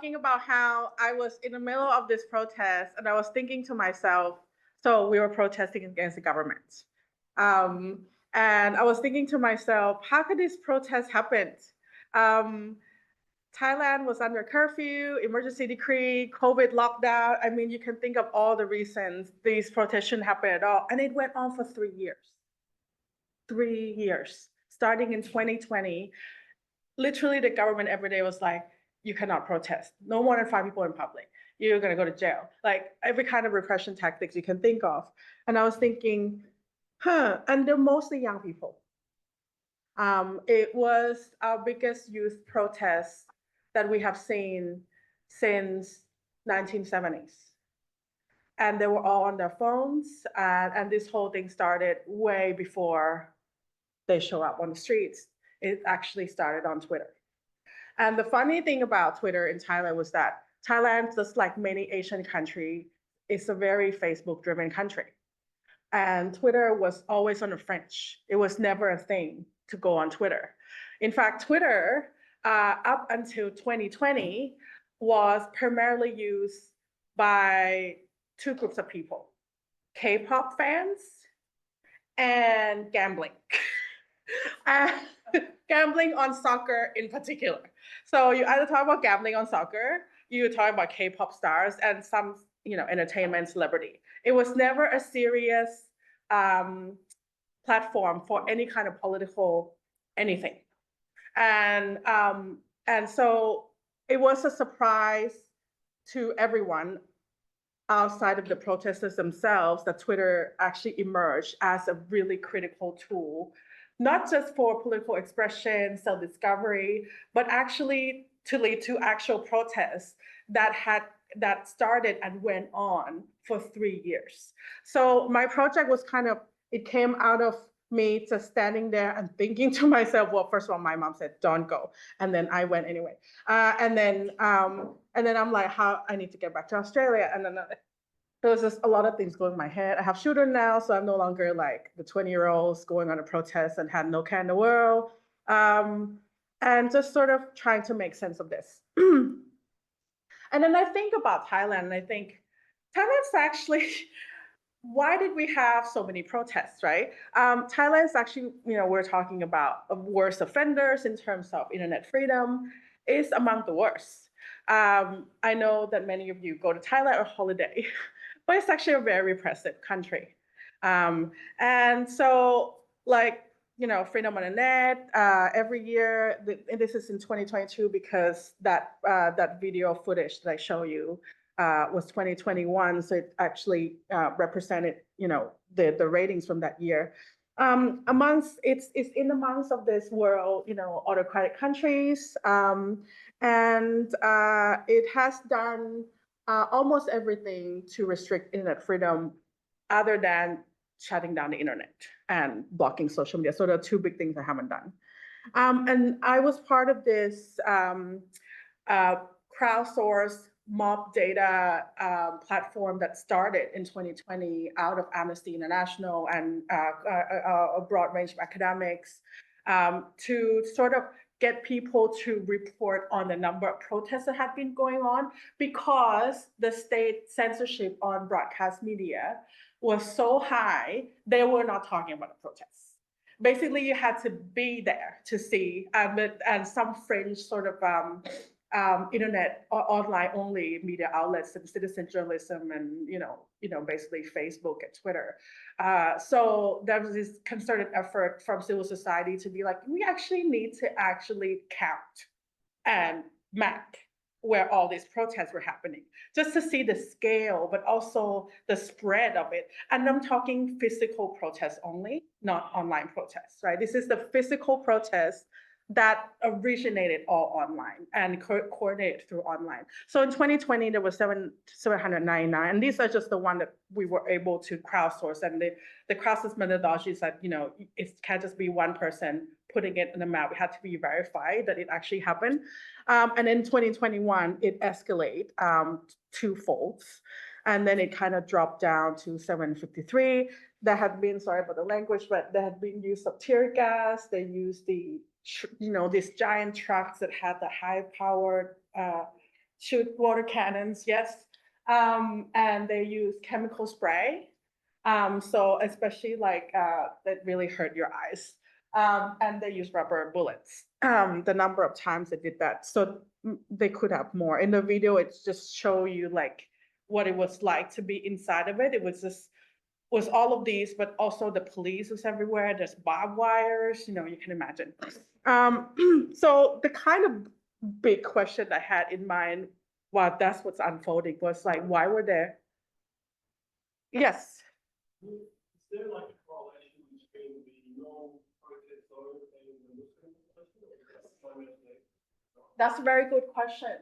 talking about how I was in the middle of this protest and I was thinking to myself, so we were protesting against the government. Um, and I was thinking to myself, how could this protest happen? Um, Thailand was under curfew, emergency decree, COVID lockdown. I mean, you can think of all the reasons these protests shouldn't happen at all. And it went on for 3 years. 3 years, starting in 2020. Literally, the government every day was like, you cannot protest. No more than 5 people in public. You're going to go to jail. Like every kind of repression tactics you can think of. And I was thinking, and they're mostly young people. It was our biggest youth protest that we have seen since 1970s. And they were all on their phones, and this whole thing started way before they show up on the streets. It actually started on Twitter. And the funny thing about Twitter in Thailand was that Thailand, just like many Asian countries, is a very Facebook-driven country. And Twitter was always on the fringe. It was never a thing to go on Twitter. In fact, Twitter, up until 2020, was primarily used by two groups of people, K-pop fans and gambling. Gambling on soccer in particular. So you either talk about gambling on soccer, you talk about K-pop stars and some, entertainment celebrity. It was never a serious platform for any kind of political anything. And so it was a surprise to everyone outside of the protesters themselves that Twitter actually emerged as a really critical tool, not just for political expression, self-discovery, but actually to lead to actual protests that started and went on for 3 years. So my project was it came out of me just standing there and thinking to myself, well, first of all, my mom said, don't go. And then I went anyway. And then I'm like, how I need to get back to Australia. And then there was just a lot of things going in my head. I have children now, so I'm no longer like the 20-year-olds going on a protest and had no care in the world. And just sort of trying to make sense of this. And then I think about Thailand, and I think Thailand's actually, why did we have so many protests, right? Thailand's actually, we're talking about worst offenders in terms of internet freedom, is among the worst. I know that many of you go to Thailand on holiday, but it's actually a very repressive country. And so, freedom on the net, every year, and this is in 2022 because that video footage that I show you was 2021, so it actually represented, the ratings from that year. It's in amongst of this world, autocratic countries, and it has done almost everything to restrict internet freedom, other than shutting down the internet and blocking social media. So there are two big things I haven't done. And I was part of this crowdsourced mob data platform that started in 2020 out of Amnesty International and a broad range of academics to sort of get people to report on the number of protests that had been going on, because the state censorship on broadcast media was so high, they were not talking about the protests. Basically, you had to be there to see, and some fringe sort of internet or online only media outlets and citizen journalism and basically Facebook and Twitter. So there was this concerted effort from civil society to be like, we actually need to actually count and map where all these protests were happening, just to see the scale, but also the spread of it. And I'm talking physical protests only, not online protests, right? This is the physical protests that originated all online and coordinated through online. So in 2020, there was 799, and these are just the one that we were able to crowdsource. And the crowdsource methodology is that, it can't just be one person putting it in the map. It had to be verified that it actually happened. And in 2021, it escalated twofold. And then it kind of dropped down to 753. There had been, sorry about the language, but there had been use of tear gas. They used these giant trucks that had the high-powered shoot water cannons, yes. And they use chemical spray. So especially like that really hurt your eyes. And they use rubber bullets. The number of times they did that. So they could have more. In the video, it's just show you like what it was like to be inside of it. It was all of these, but also the police was everywhere. There's barbed wires, you know, you can imagine. So the kind of big question I had in mind while that's what's unfolding was like, why were there? Yes. Is there like a correlation between the non-protest zone and the Muslim population? That's a very good question.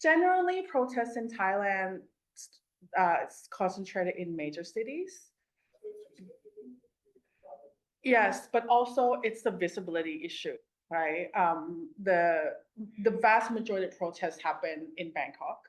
Generally, protests in Thailand is concentrated in major cities. Yes, but also it's the visibility issue, right? The vast majority of protests happen in Bangkok,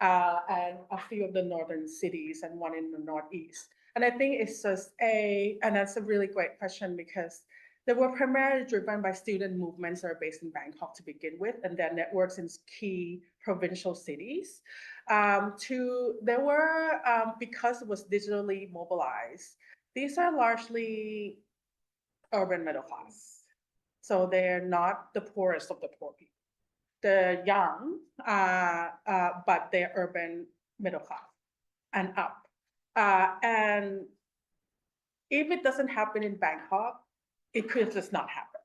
and a few of the northern cities and one in the northeast. And I think it's just and that's a really great question because they were primarily driven by student movements that are based in Bangkok to begin with, and their networks in key provincial cities. There were, because it was digitally mobilized, these are largely urban middle class. So they're not the poorest of the poor people. They're young, but they're urban middle class and up. And if it doesn't happen in Bangkok, it could just not happen.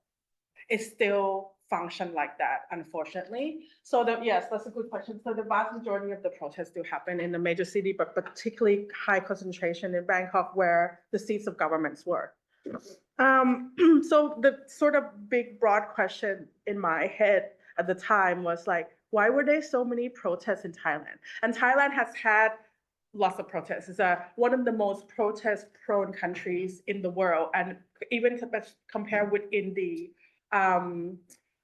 It still function like that, unfortunately. So yes, that's a good question. So the vast majority of the protests do happen in the major city, but particularly high concentration in Bangkok where the seats of governments were. So the sort of big, broad question in my head at the time was like, why were there so many protests in Thailand? And Thailand has had lots of protests. It's one of the most protest-prone countries in the world, and even compared within the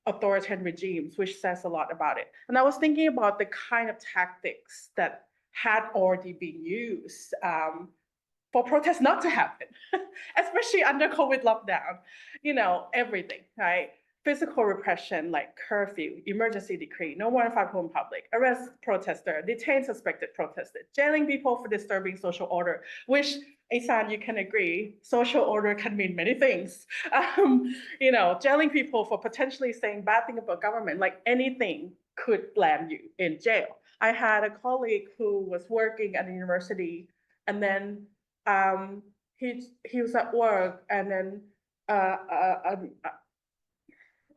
authoritarian regimes, which says a lot about it. And I was thinking about the kind of tactics that had already been used for protests not to happen, especially under COVID lockdown, you know, everything, right? Physical repression like curfew, emergency decree, no more than 5 people in public, arrest protester, detain suspected protester, jailing people for disturbing social order, which, Isan, you can agree, social order can mean many things. You know, jailing people for potentially saying bad thing about government, like anything could land you in jail. I had a colleague who was working at a university and then he was at work and then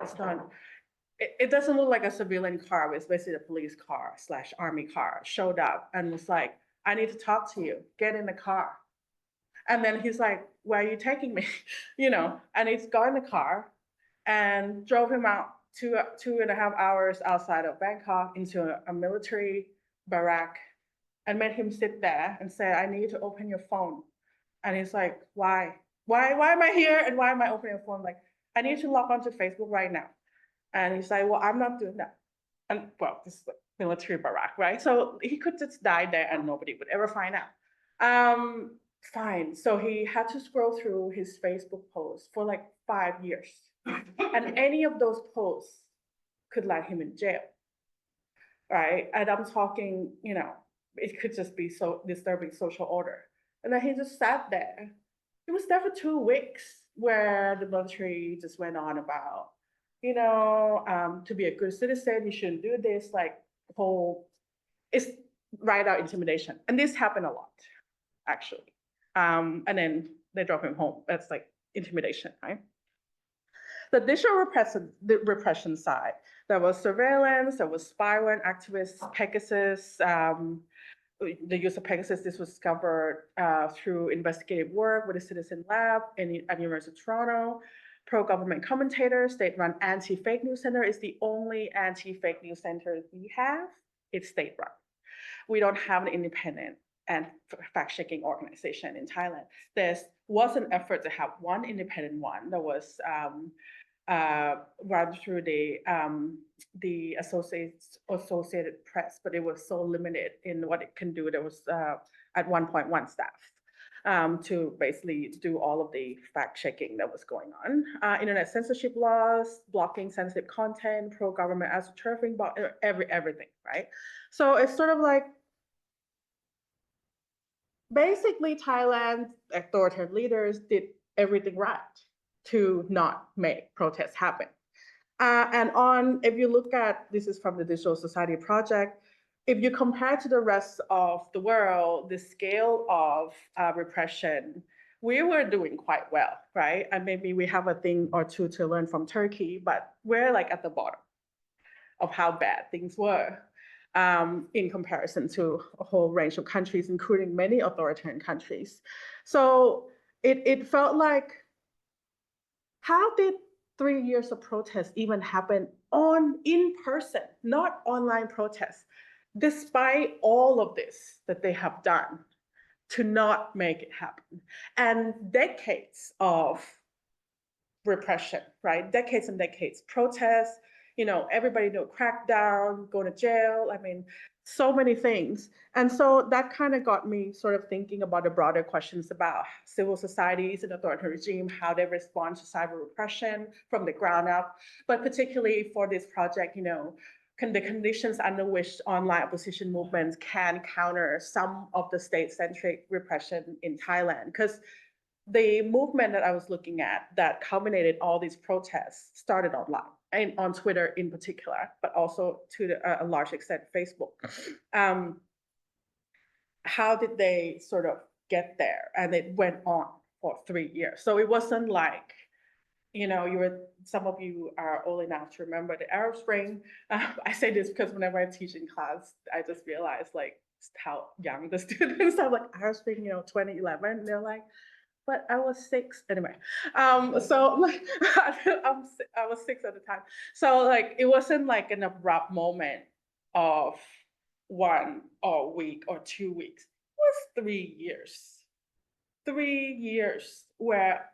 it's not. It doesn't look like a civilian car. It's basically a police car / army car showed up and was like, "I need to talk to you. Get in the car." And then he's like, "Where are you taking me?" You know. And he's got in the car and drove him out 2.5 hours outside of Bangkok into a military barrack and made him sit there and say, "I need to open your phone." And he's like, "Why? Why am I here? And why am I opening a phone?" Like, "I need to log on to Facebook right now." And he's like, "Well, I'm not doing that." And well, this is a military barrack, right? So he could just die there and nobody would ever find out. Fine. So he had to scroll through his Facebook posts for like 5 years. And any of those posts could land him in jail, right? And I'm talking, you know, it could just be so disturbing social order. And then he just sat there. He was there for 2 weeks where the military just went on about, you know, to be a good citizen, you shouldn't do this, like it's right out intimidation. And this happened a lot, actually. And then they drove him home. That's like intimidation, right? The digital repression side, there was surveillance, there was spyware, activists, Pegasus, the use of Pegasus. This was discovered through investigative work with a citizen lab at University of Toronto. Pro-government commentators, state-run anti-fake news center is the only anti-fake news center we have. It's state-run. We don't have an independent and fact-checking organization in Thailand. There was an effort to have one independent one that was run through the Associated Press, but it was so limited in what it can do. There was at one point 1 staff. to basically do all of the fact checking that was going on. Internet censorship laws, blocking sensitive content, pro-government astroturfing, everything, right? So it's sort of like, basically Thailand's authoritarian leaders did everything right to not make protests happen. If you look at, this is from the Digital Society Project, if you compare to the rest of the world, the scale of repression, we were doing quite well, right? And maybe we have a thing or two to learn from Turkey, but we're like at the bottom of how bad things were in comparison to a whole range of countries, including many authoritarian countries. So it felt like, how did 3 years of protests even happen in person, not online protests, despite all of this that they have done to not make it happen? And decades of repression, right? Decades and decades, protests, everybody know crackdown, go to jail. I mean, so many things. And so that kind of got me sort of thinking about the broader questions about civil societies and authoritarian regime, how they respond to cyber repression from the ground up. But particularly for this project, the conditions under which online opposition movements can counter some of the state-centric repression in Thailand. Because the movement that I was looking at that culminated all these protests started online, and on Twitter in particular, but also to a large extent Facebook. How did they sort of get there? And it went on for 3 years. So it wasn't like, some of you are old enough to remember the Arab Spring. I say this because whenever I teach in class, I just realize like how young the students are. Like, Arab Spring, 2011, they're like, but I was 6 anyway. So like, I was 6 at the time. So like, it wasn't like an abrupt moment of 1 or week or 2 weeks. It was 3 years. 3 years where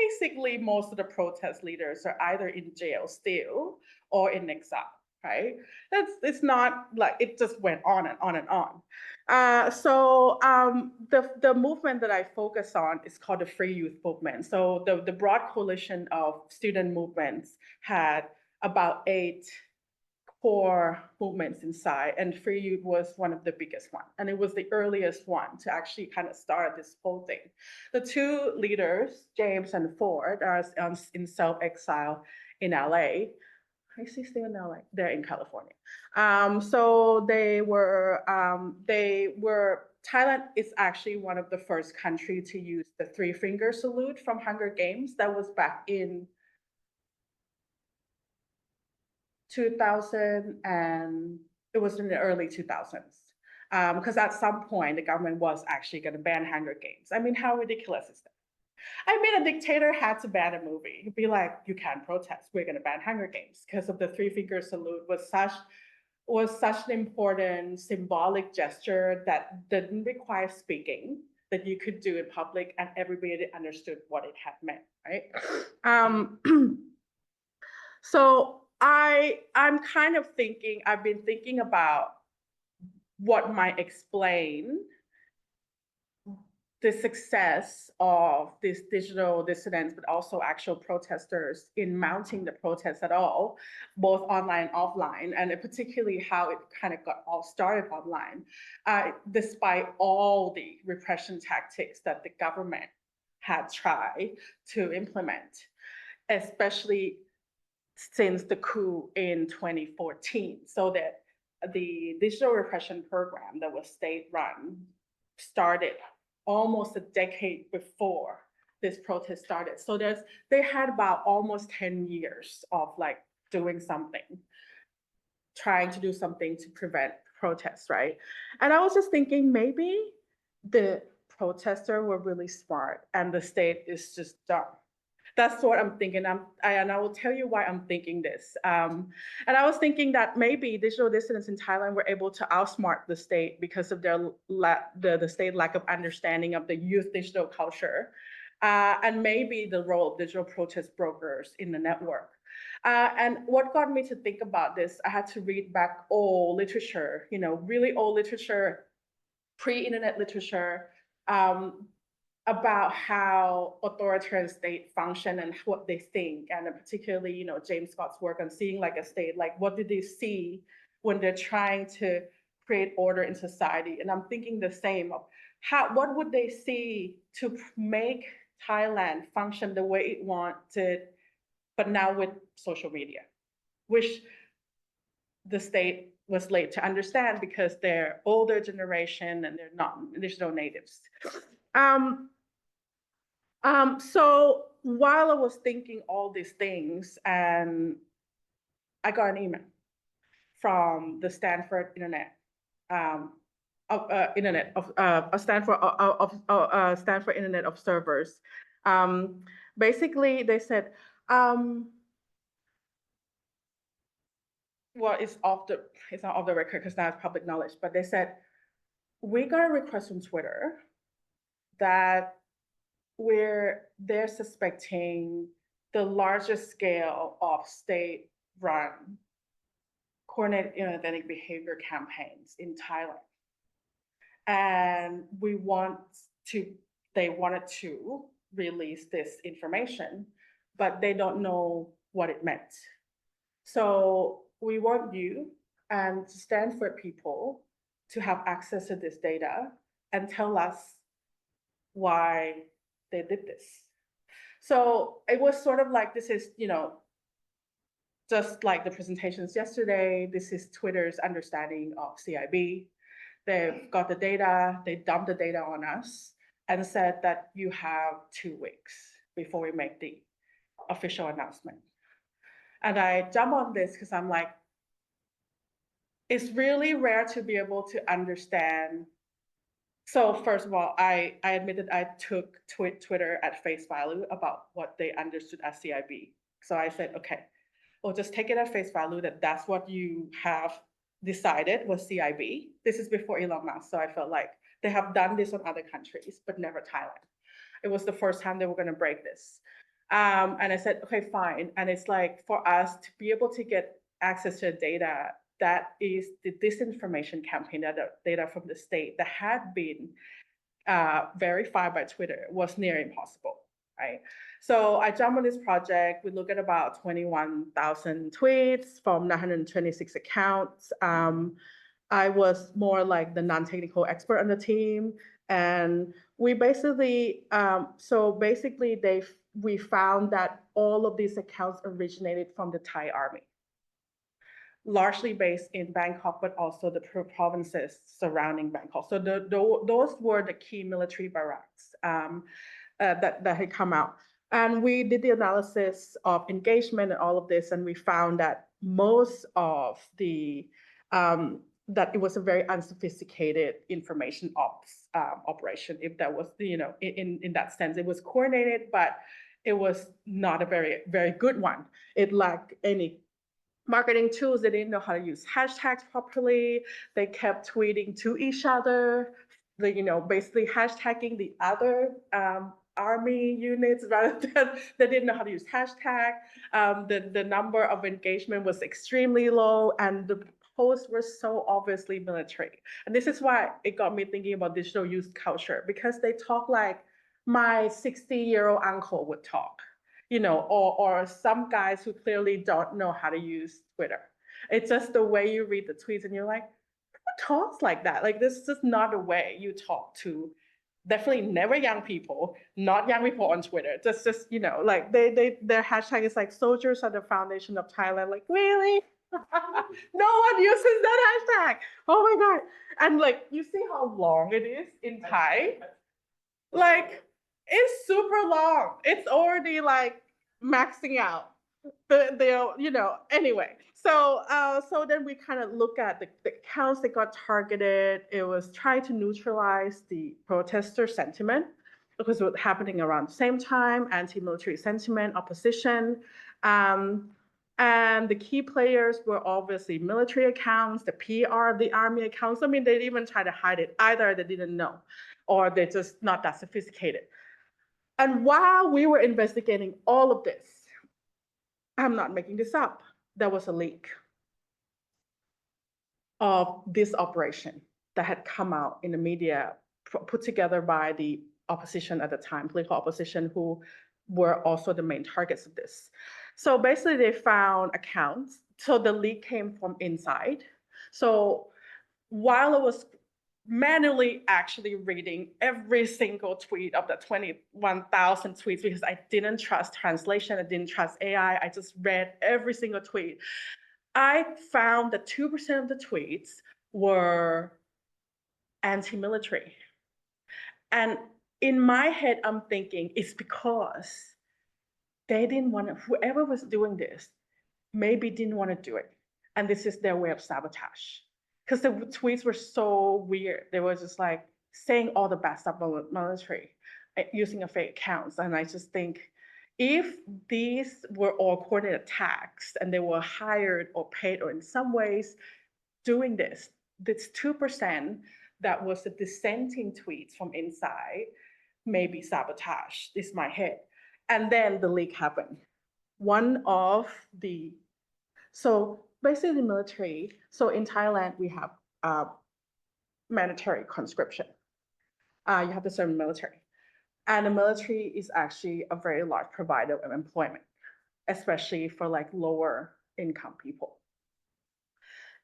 basically most of the protest leaders are either in jail still or in exile, right? It's not like it just went on and on and on. The movement that I focus on is called the Free Youth Movement. So the broad coalition of student movements had about 8 core movements inside, and Free Youth was one of the biggest one, and it was the earliest one to actually kind of start this whole thing. The 2 leaders, James and Ford, are in self-exile in LA. Is he still in LA? They're in California. So they were, Thailand is actually one of the first countries to use the 3-finger salute from Hunger Games. That was back in 2000, and it was in the early 2000s. Because at some point, the government was actually going to ban Hunger Games. I mean, how ridiculous is that? I mean, a dictator had to ban a movie. He'd be like, you can't protest. We're going to ban Hunger Games because of the 3-finger salute was such an important symbolic gesture that didn't require speaking, that you could do in public and everybody understood what it had meant, right? So I'm kind of thinking, I've been thinking about what might explain the success of this digital dissidents, but also actual protesters in mounting the protests at all, both online and offline, and particularly how it kind of got all started online, despite all the repression tactics that the government had tried to implement, especially since the coup in 2014. So that the digital repression program that was state-run started almost a decade before this protest started. So they had about almost 10 years of like doing something, trying to do something to prevent protests, right? And I was just thinking, maybe the protesters were really smart and the state is just dumb. That's what I'm thinking. And I will tell you why I'm thinking this. And I was thinking that maybe digital dissidents in Thailand were able to outsmart the state because of the state lack of understanding of the youth digital culture, and maybe the role of digital protest brokers in the network. And what got me to think about this, I had to read back old literature, really old literature, pre-internet literature, about how authoritarian state function and what they think, and particularly, James Scott's work on seeing like a state, like what do they see when they're trying to create order in society? And I'm thinking the same of what would they see to make Thailand function the way it wanted, but now with social media, which the state was late to understand because they're older generation and they're not digital natives. So while I was thinking all these things, and I got an email from the Stanford Internet Stanford Internet observers. Basically, they said, well, it's not off the record because now it's public knowledge, but they said, we got a request from Twitter that they're suspecting the largest scale of state-run coordinated inauthentic behavior campaigns in Thailand. And they wanted to release this information, but they don't know what it meant. So we want you and Stanford people to have access to this data and tell us why they did this. So it was sort of like, this is, just like the presentations yesterday, this is Twitter's understanding of CIB. They've got the data, they dumped the data on us and said that you have 2 weeks before we make the official announcement. And I jump on this because I'm like, it's really rare to be able to understand. So first of all, I admitted I took Twitter at face value about what they understood as CIB. So I said, okay, we'll just take it at face value that that's what you have decided was CIB. This is before Elon Musk, so I felt like they have done this on other countries, but never Thailand. It was the first time they were going to break this. And I said, okay, fine. And it's like, for us to be able to get access to data, that is the disinformation campaign data from the state that had been verified by Twitter was near impossible, right? So I jumped on this project. We look at about 21,000 tweets from 926 accounts. I was more like the non-technical expert on the team. And we basically, we found that all of these accounts originated from the Thai army, largely based in Bangkok, but also the provinces surrounding Bangkok. So those were the key military barracks that had come out. And we did the analysis of engagement and all of this, and we found that most of the, that it was a very unsophisticated information ops operation, if that was, in that sense. It was coordinated, but it was not a very, very good one. It lacked any marketing tools. They didn't know how to use hashtags properly. They kept tweeting to each other, basically hashtagging the other army units rather than, they didn't know how to use hashtag. The number of engagement was extremely low, and the posts were so obviously military. And this is why it got me thinking about digital youth culture, because they talk like my 60-year-old uncle would talk. Or some guys who clearly don't know how to use Twitter. It's just the way you read the tweets and you're like, who talks like that? Like, this is just not the way you talk to, definitely never young people, not young people on Twitter. Just like their hashtag is like soldiers are the foundation of Thailand. Like, really? No one uses that hashtag. Oh my God. And like, you see how long it is in Thai? Like, it's super long. It's already like maxing out. Anyway. So then we kind of look at the accounts that got targeted. It was trying to neutralize the protester sentiment because it was happening around the same time, anti-military sentiment, opposition. And the key players were obviously military accounts, the PR, the army accounts. I mean, they didn't even try to hide it. Either they didn't know, or they're just not that sophisticated. And while we were investigating all of this, I'm not making this up, there was a leak of this operation that had come out in the media, put together by the opposition at the time, political opposition, who were also the main targets of this. So basically they found accounts. So the leak came from inside. So while I was manually actually reading every single tweet of the 21,000 tweets, because I didn't trust translation, I didn't trust AI, I just read every single tweet, I found that 2% of the tweets were anti-military. And in my head, I'm thinking it's because they didn't want to, whoever was doing this, maybe didn't want to do it. And this is their way of sabotage. Because the tweets were so weird. They were just like saying all the bad stuff about military, using a fake accounts. And I just think if these were all coordinated attacks and they were hired or paid or in some ways doing this 2% that was the dissenting tweets from inside, maybe sabotage. This is my head. And then the leak happened. So basically the military, so in Thailand, we have mandatory conscription. You have to serve in the military. And the military is actually a very large provider of employment, especially for like lower income people.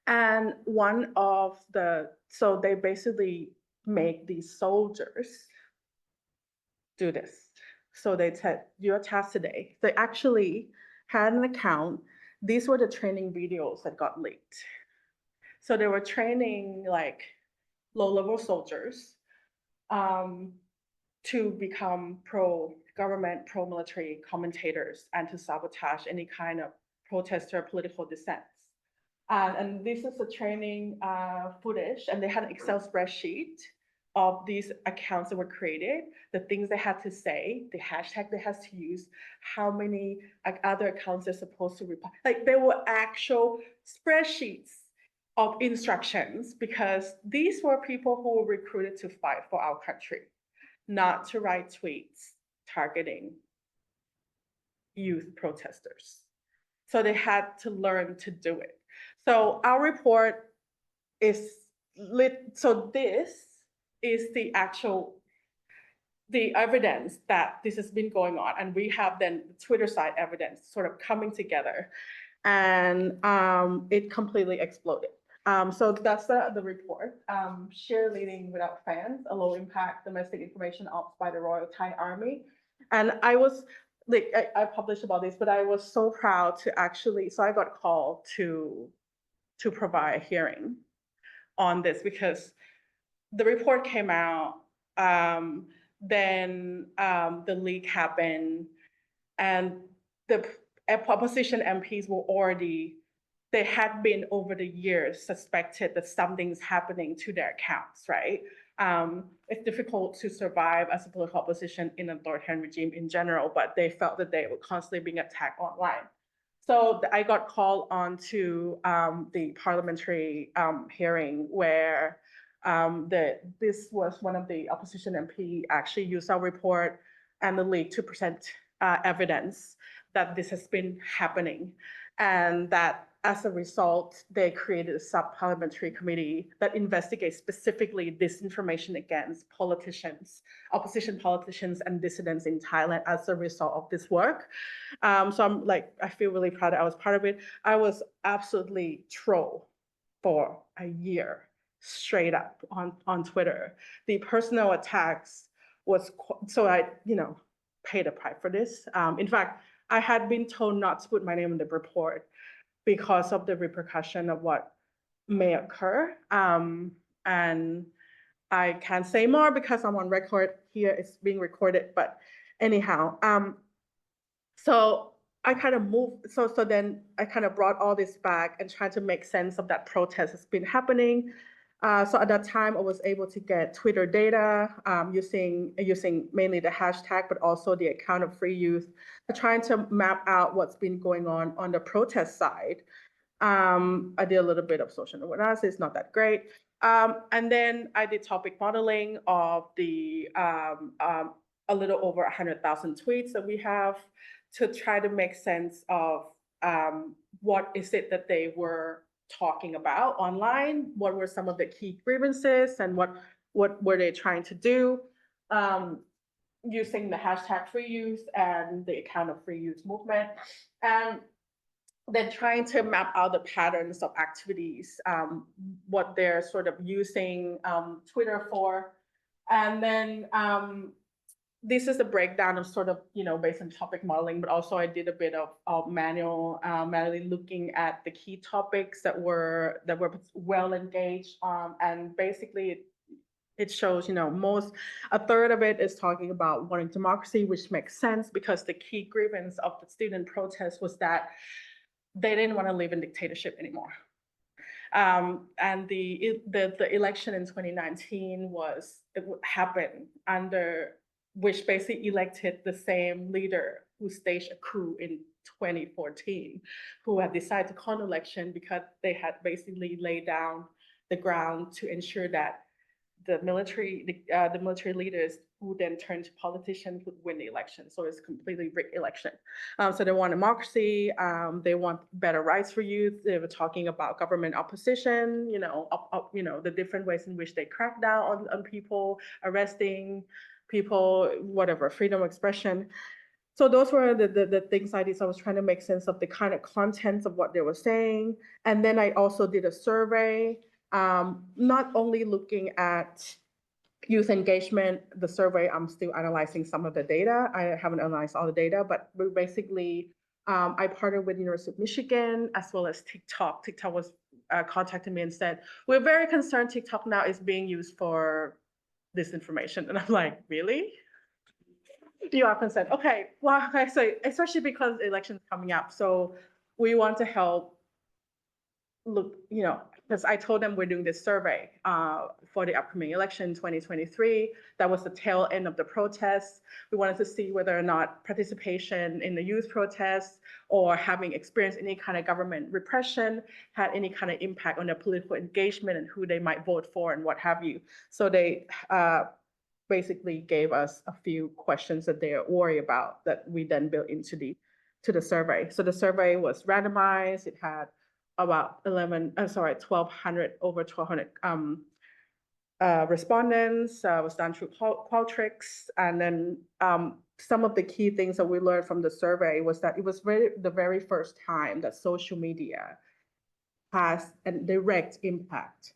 And so they basically make these soldiers do this. So they said, your task today. They actually had an account. These were the training videos that got leaked. So they were training like low-level soldiers to become pro-government, pro-military commentators and to sabotage any kind of protest or political dissent. And this is the training footage, and they had an Excel spreadsheet of these accounts that were created, the things they had to say, the hashtag they had to use, how many other accounts they're supposed to reply. Like there were actual spreadsheets of instructions because these were people who were recruited to fight for our country, not to write tweets targeting youth protesters. So they had to learn to do it. So our report is so this is the evidence that this has been going on. And we have then the Twitter side evidence sort of coming together, and it completely exploded. So that's the report. Cheerleading without fans, a low impact domestic information ops by the Royal Thai Army. And I was like, I published about this, but I was so proud to actually, so I got called to provide a hearing on this because the report came out, then the leak happened, and the opposition MPs were already, they had been over the years suspected that something's happening to their accounts, right? It's difficult to survive as a political opposition in an authoritarian regime in general, but they felt that they were constantly being attacked online. So I got called on to the parliamentary hearing where this was one of the opposition MP actually used our report and the leak to present evidence that this has been happening, and that as a result, they created a sub-parliamentary committee that investigates specifically disinformation against politicians, opposition politicians and dissidents in Thailand as a result of this work. So I'm like, I feel really proud that I was part of it. I was absolutely trolled for a year straight up on Twitter. The personal attacks was, so I, paid a price for this. In fact, I had been told not to put my name in the report because of the repercussion of what may occur. And I can't say more because I'm on record here, it's being recorded, but anyhow, so I kind of moved, so then I kind of brought all this back and tried to make sense of that protest that's been happening. So at that time, I was able to get Twitter data using mainly the hashtag, but also the account of Free Youth, trying to map out what's been going on the protest side. I did a little bit of social analysis, not that great. And then I did topic modeling of the a little over 100,000 tweets that we have to try to make sense of what is it that they were talking about online, what were some of the key grievances, and what were they trying to do. using the hashtag free use and the account of free use movement. And then trying to map out the patterns of activities, what they're sort of using Twitter for. And then this is a breakdown of sort of, based on topic modeling, but also I did a bit of manually looking at the key topics that were well engaged. And basically it shows, a third of it is talking about wanting democracy, which makes sense because the key grievance of the student protest was that they didn't want to live in dictatorship anymore. And the election in 2019 happened under which basically elected the same leader who staged a coup in 2014, who had decided to call an election because they had basically laid down the ground to ensure that the military leaders who then turned to politicians would win the election. So it's a completely rigged election. So they want democracy. They want better rights for youth. They were talking about government opposition, the different ways in which they crack down on people, arresting people, whatever, freedom of expression. So those were the things I did. So I was trying to make sense of the kind of contents of what they were saying. And then I also did a survey, not only looking at youth engagement, the survey, I'm still analyzing some of the data. I haven't analyzed all the data, but basically, I partnered with University of Michigan as well as TikTok. TikTok was contacting me and said, we're very concerned TikTok now is being used for disinformation. And I'm like, really? You are concerned. Okay, well, so especially because the election's coming up. So we want to help look, because I told them we're doing this survey for the upcoming election 2023. That was the tail end of the protests. We wanted to see whether or not participation in the youth protests or having experienced any kind of government repression had any kind of impact on their political engagement and who they might vote for and what have you. So they basically gave us a few questions that they are worried about that we then built into the survey. So the survey was randomized. It had about 1,200, over 1,200 respondents. Was done through Qualtrics. And then some of the key things that we learned from the survey was that it was the very first time that social media has a direct impact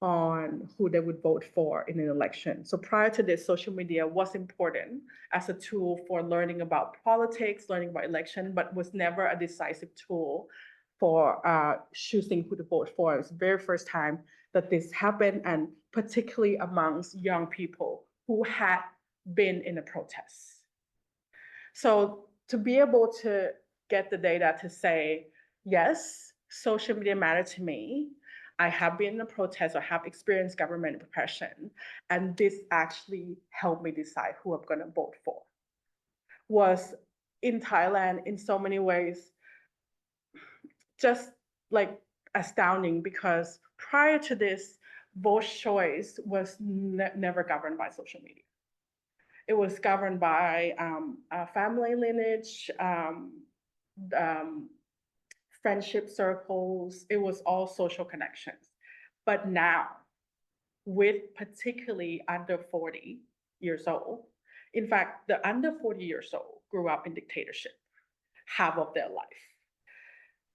on who they would vote for in an election. So prior to this, social media was important as a tool for learning about politics, learning about election, but was never a decisive tool for choosing who to vote for. It was the very first time that this happened, and particularly amongst young people who had been in a protest. So to be able to get the data to say, yes, social media mattered to me, I have been in a protest or have experienced government repression, and this actually helped me decide who I'm going to vote for, was in Thailand in so many ways just like astounding, because prior to this, vote choice was never governed by social media. It was governed by family lineage, friendship circles. It was all social connections. But now, with particularly under 40 years old, in fact, the under 40 years old grew up in dictatorship half of their life,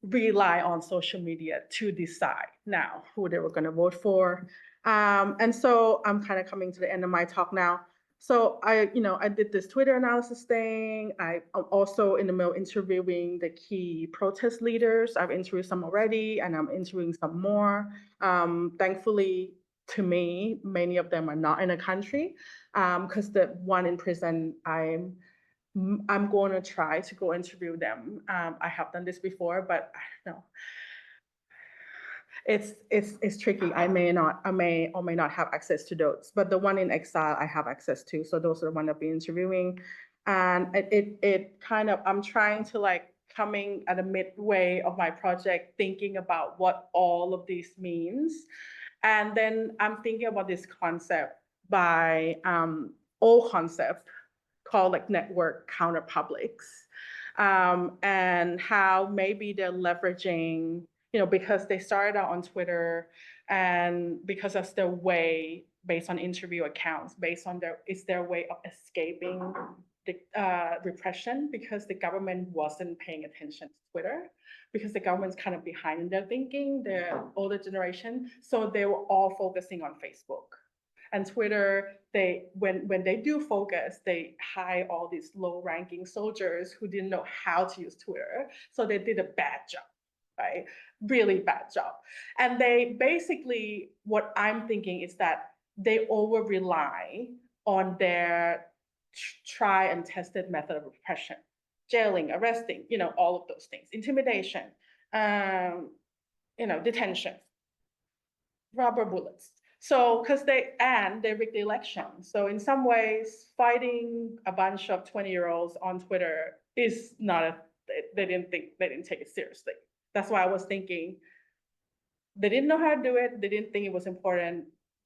rely on social media to decide now who they were going to vote for. And so I'm kind of coming to the end of my talk now. So I did this Twitter analysis thing. I'm also in the middle interviewing the key protest leaders. I've interviewed some already, and I'm interviewing some more. Thankfully, to me, many of them are not in the country, because the one in prison, I'm going to try to go interview them. I have done this before, but I don't know. It's tricky. I may or may not have access to those, but the one in exile I have access to. So those are the ones I've been interviewing, and it kind of, I'm trying to coming at a midway of my project, thinking about what all of this means, and then I'm thinking about this concept by old concept called network counterpublics, and how maybe they're leveraging, because they started out on Twitter, and because that's their way based on interview accounts, based on it's their way of escaping the repression, because the government wasn't paying attention to Twitter, because the government's kind of behind in their thinking, the older generation. So they were all focusing on Facebook. And Twitter, when they do focus, they hire all these low-ranking soldiers who didn't know how to use Twitter. So they did a bad job, right? Really bad job. And they basically, what I'm thinking is that they over-rely on their try and tested method of repression, jailing, arresting, all of those things, intimidation, detention, rubber bullets. So, because they rigged the election. So in some ways, fighting a bunch of 20-year-olds on Twitter is not they didn't take it seriously. That's why I was thinking, they didn't know how to do it. They didn't think it was important.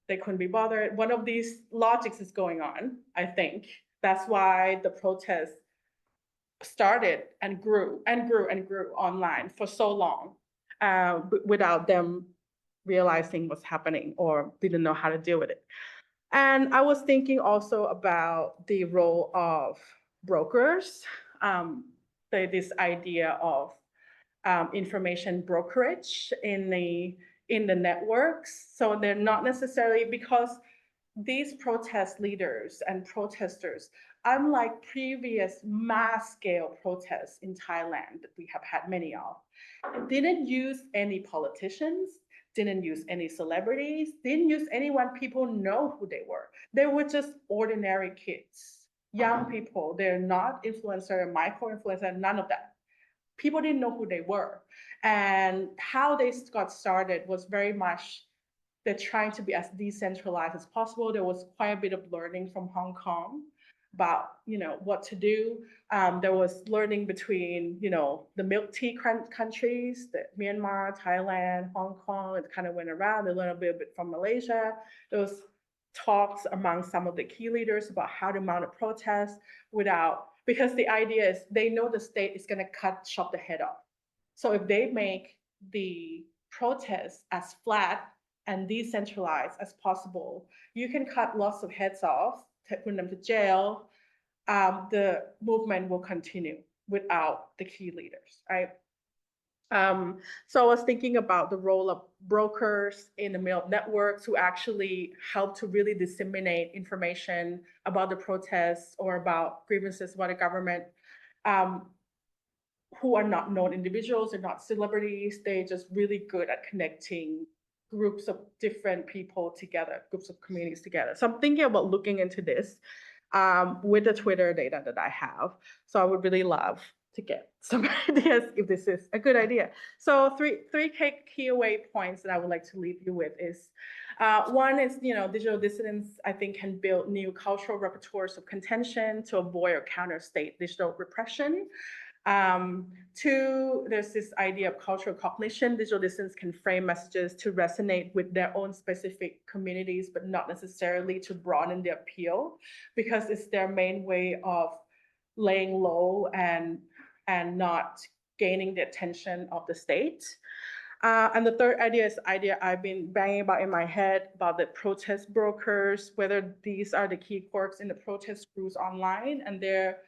They couldn't be bothered. One of these logics is going on, I think. That's why the protests started and grew and grew and grew online for so long, without them realizing what's happening or didn't know how to deal with it. And I was thinking also about the role of brokers, this idea of information brokerage in the networks. So they're not necessarily, because these protest leaders and protesters, unlike previous mass-scale protests in Thailand that we have had many of, didn't use any politicians, didn't use any celebrities, didn't use anyone people know who they were. They were just ordinary kids, young people. They're not influencer, micro-influencer, none of that. People didn't know who they were. And how they got started was very much, they're trying to be as decentralized as possible. There was quite a bit of learning from Hong Kong about, what to do. There was learning between, the milk tea countries, Myanmar, Thailand, Hong Kong. It kind of went around. They learned a bit from Malaysia. There was talks among some of the key leaders about how to mount a protest because the idea is they know the state is going to chop the head off. So if they make the protests as flat and decentralized as possible, you can cut lots of heads off, put them to jail. The movement will continue without the key leaders, right? So I was thinking about the role of brokers in the middle of networks who actually help to really disseminate information about the protests or about grievances about the government, who are not known individuals, they're not celebrities, they're just really good at connecting groups of different people together, groups of communities together. So I'm thinking about looking into this with the Twitter data that I have. So I would really love to get some ideas if this is a good idea. So three key away points that I would like to leave you with is, one is, digital dissidents, I think, can build new cultural repertoires of contention to avoid or counter state digital repression. Two, there's this idea of cultural cognition. Digital dissidents can frame messages to resonate with their own specific communities, but not necessarily to broaden their appeal, because it's their main way of laying low and not gaining the attention of the state. And the third idea is the idea I've been banging about in my head about the protest brokers, whether these are the key quirks in the protest groups online, and that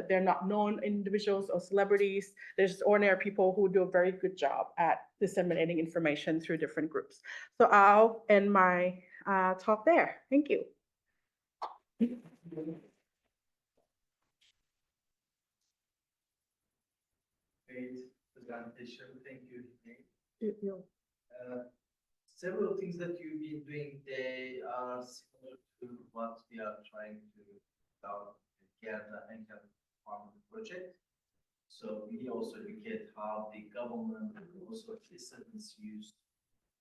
they're not known individuals or celebrities. There's just ordinary people who do a very good job at disseminating information through different groups. So I'll end my talk there. Thank you. Great presentation. Thank you. You- Several things that you've been doing, they are similar to what we are trying to get and on the project. So we also look at how the government and also citizens use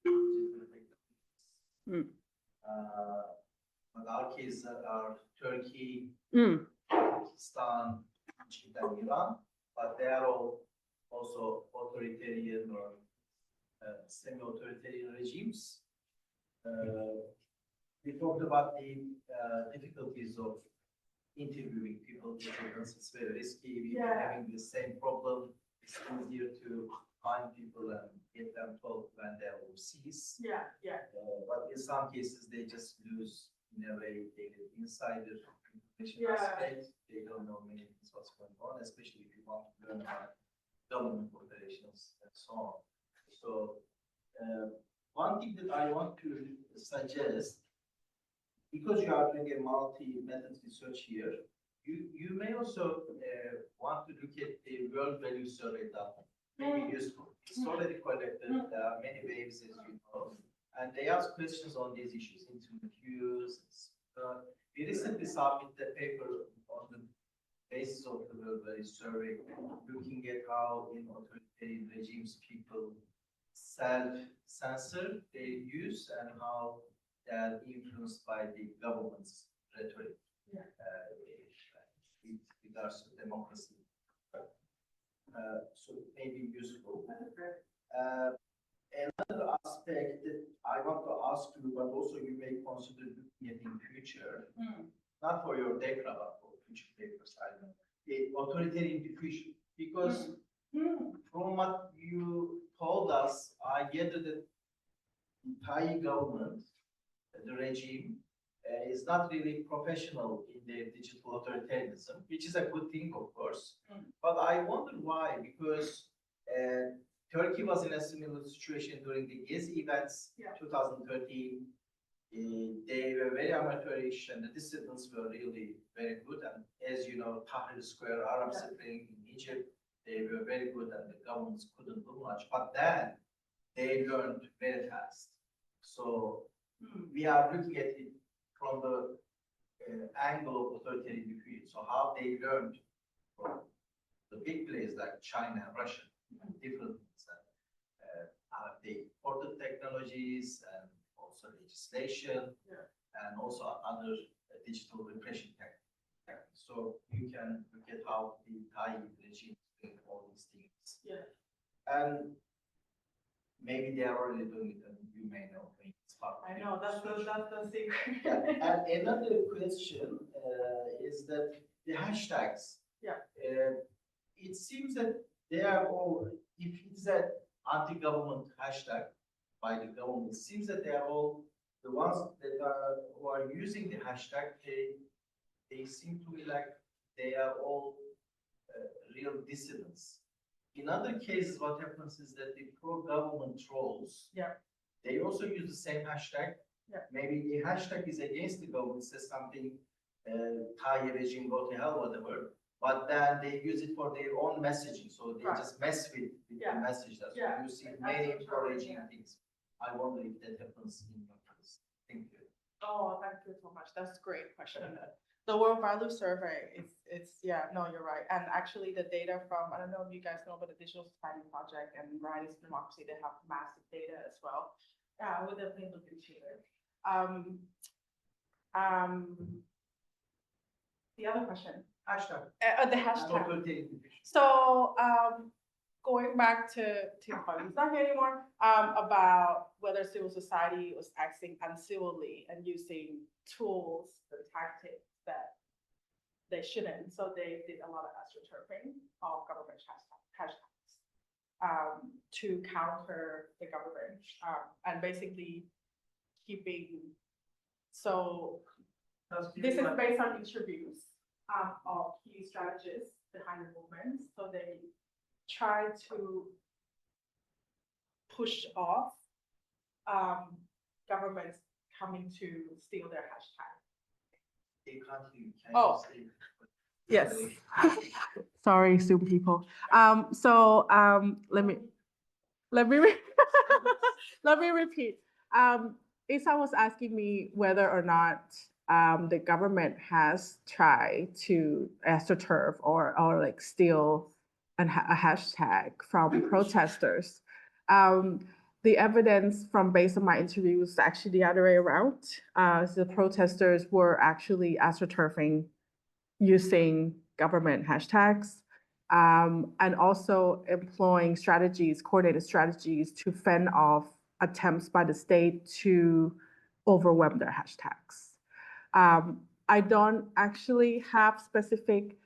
digital technologies. But our cases are Turkey, Pakistan, Egypt, and Iran, but they are all also authoritarian or semi-authoritarian regimes. We talked about the difficulties of interviewing people because it's very risky. We're having the same problem, the it's easier to find people and get them told when they're overseas. Yeah, yeah. But in some cases, they just lose, in a way, they live inside the information Yeah. aspect. They don't know many things what's going on, especially if you want to learn about government operations and so on. So one thing that I want to suggest, because you are doing a multi-method research here, you may also want to look at the world value survey data. Maybe useful. It's already collected. There are many waves, as you know, and they ask questions on these issues, internet use. We recently submitted a paper on the basis of the world value survey, looking at how in authoritarian regimes people self-censor their use and how they are influenced by the government's rhetoric with regards to democracy. So it may be useful. Another aspect that I want to ask you, but also you may consider looking at in future, not for your DECRA, but for future papers, I don't know, the authoritarian diffusion. Because from what you told us, I gather that the Thai government, the regime, is not really professional in their digital authoritarianism, which is a good thing, of course. But I wonder why, because Turkey was in a similar situation during the Gezi events, 2013. They were very amateurish and the dissidents were really very good. And as you know, Tahrir Square, Arab Spring in Egypt, they were very good and the governments couldn't do much. But then they learned very fast. So we are looking at it from the angle of authoritarian diffusion. So how they learned from the big players like China and Russia, different things. They imported technologies and also legislation and also other digital repression techniques. So you can look at how the Thai regime is doing all these things. And maybe they are already doing it and you may know. It's part of I know, that's the secret. And another question is that the hashtags. It seems that they are all, if it's an anti-government hashtag by the government, it seems that they are all the ones that who are using the hashtag. They seem to be like they are all real dissidents. In other cases, what happens is that the pro-government trolls, they also use the same hashtag. Maybe the hashtag is against the government, says something, Thai regime, go to hell, whatever. But then they use it for their own messaging, so they just mess with the message. That's why you see many pro-regime things. I wonder if that happens in your case. Thank you. Oh, thank you so much. That's a great question. The World Value Survey it's no, you're right. And actually the data from, I don't know if you guys know about the Digital Society Project and Varieties of Democracy, they have massive data as well. We'll definitely look into it. The other question. Hashtag. The hashtag. So going back to he's not here anymore, about whether civil society was acting uncivilly and using tools and tactics that they shouldn't. So they did a lot of astroturfing of government hashtags to counter the government and basically keeping. So this is based on interviews of key strategists behind the movement. So they try to push off governments coming to steal their hashtag. They can't hear you. Oh, yes. Sorry, Zoom people. Let me let me repeat. Isa was asking me whether or not the government has tried to astroturf or like steal a hashtag from protesters. The evidence from based on my interviews is actually the other way around. The protesters were actually astroturfing using government hashtags and also employing strategies, coordinated strategies to fend off attempts by the state to overwhelm their hashtags. I don't actually have specific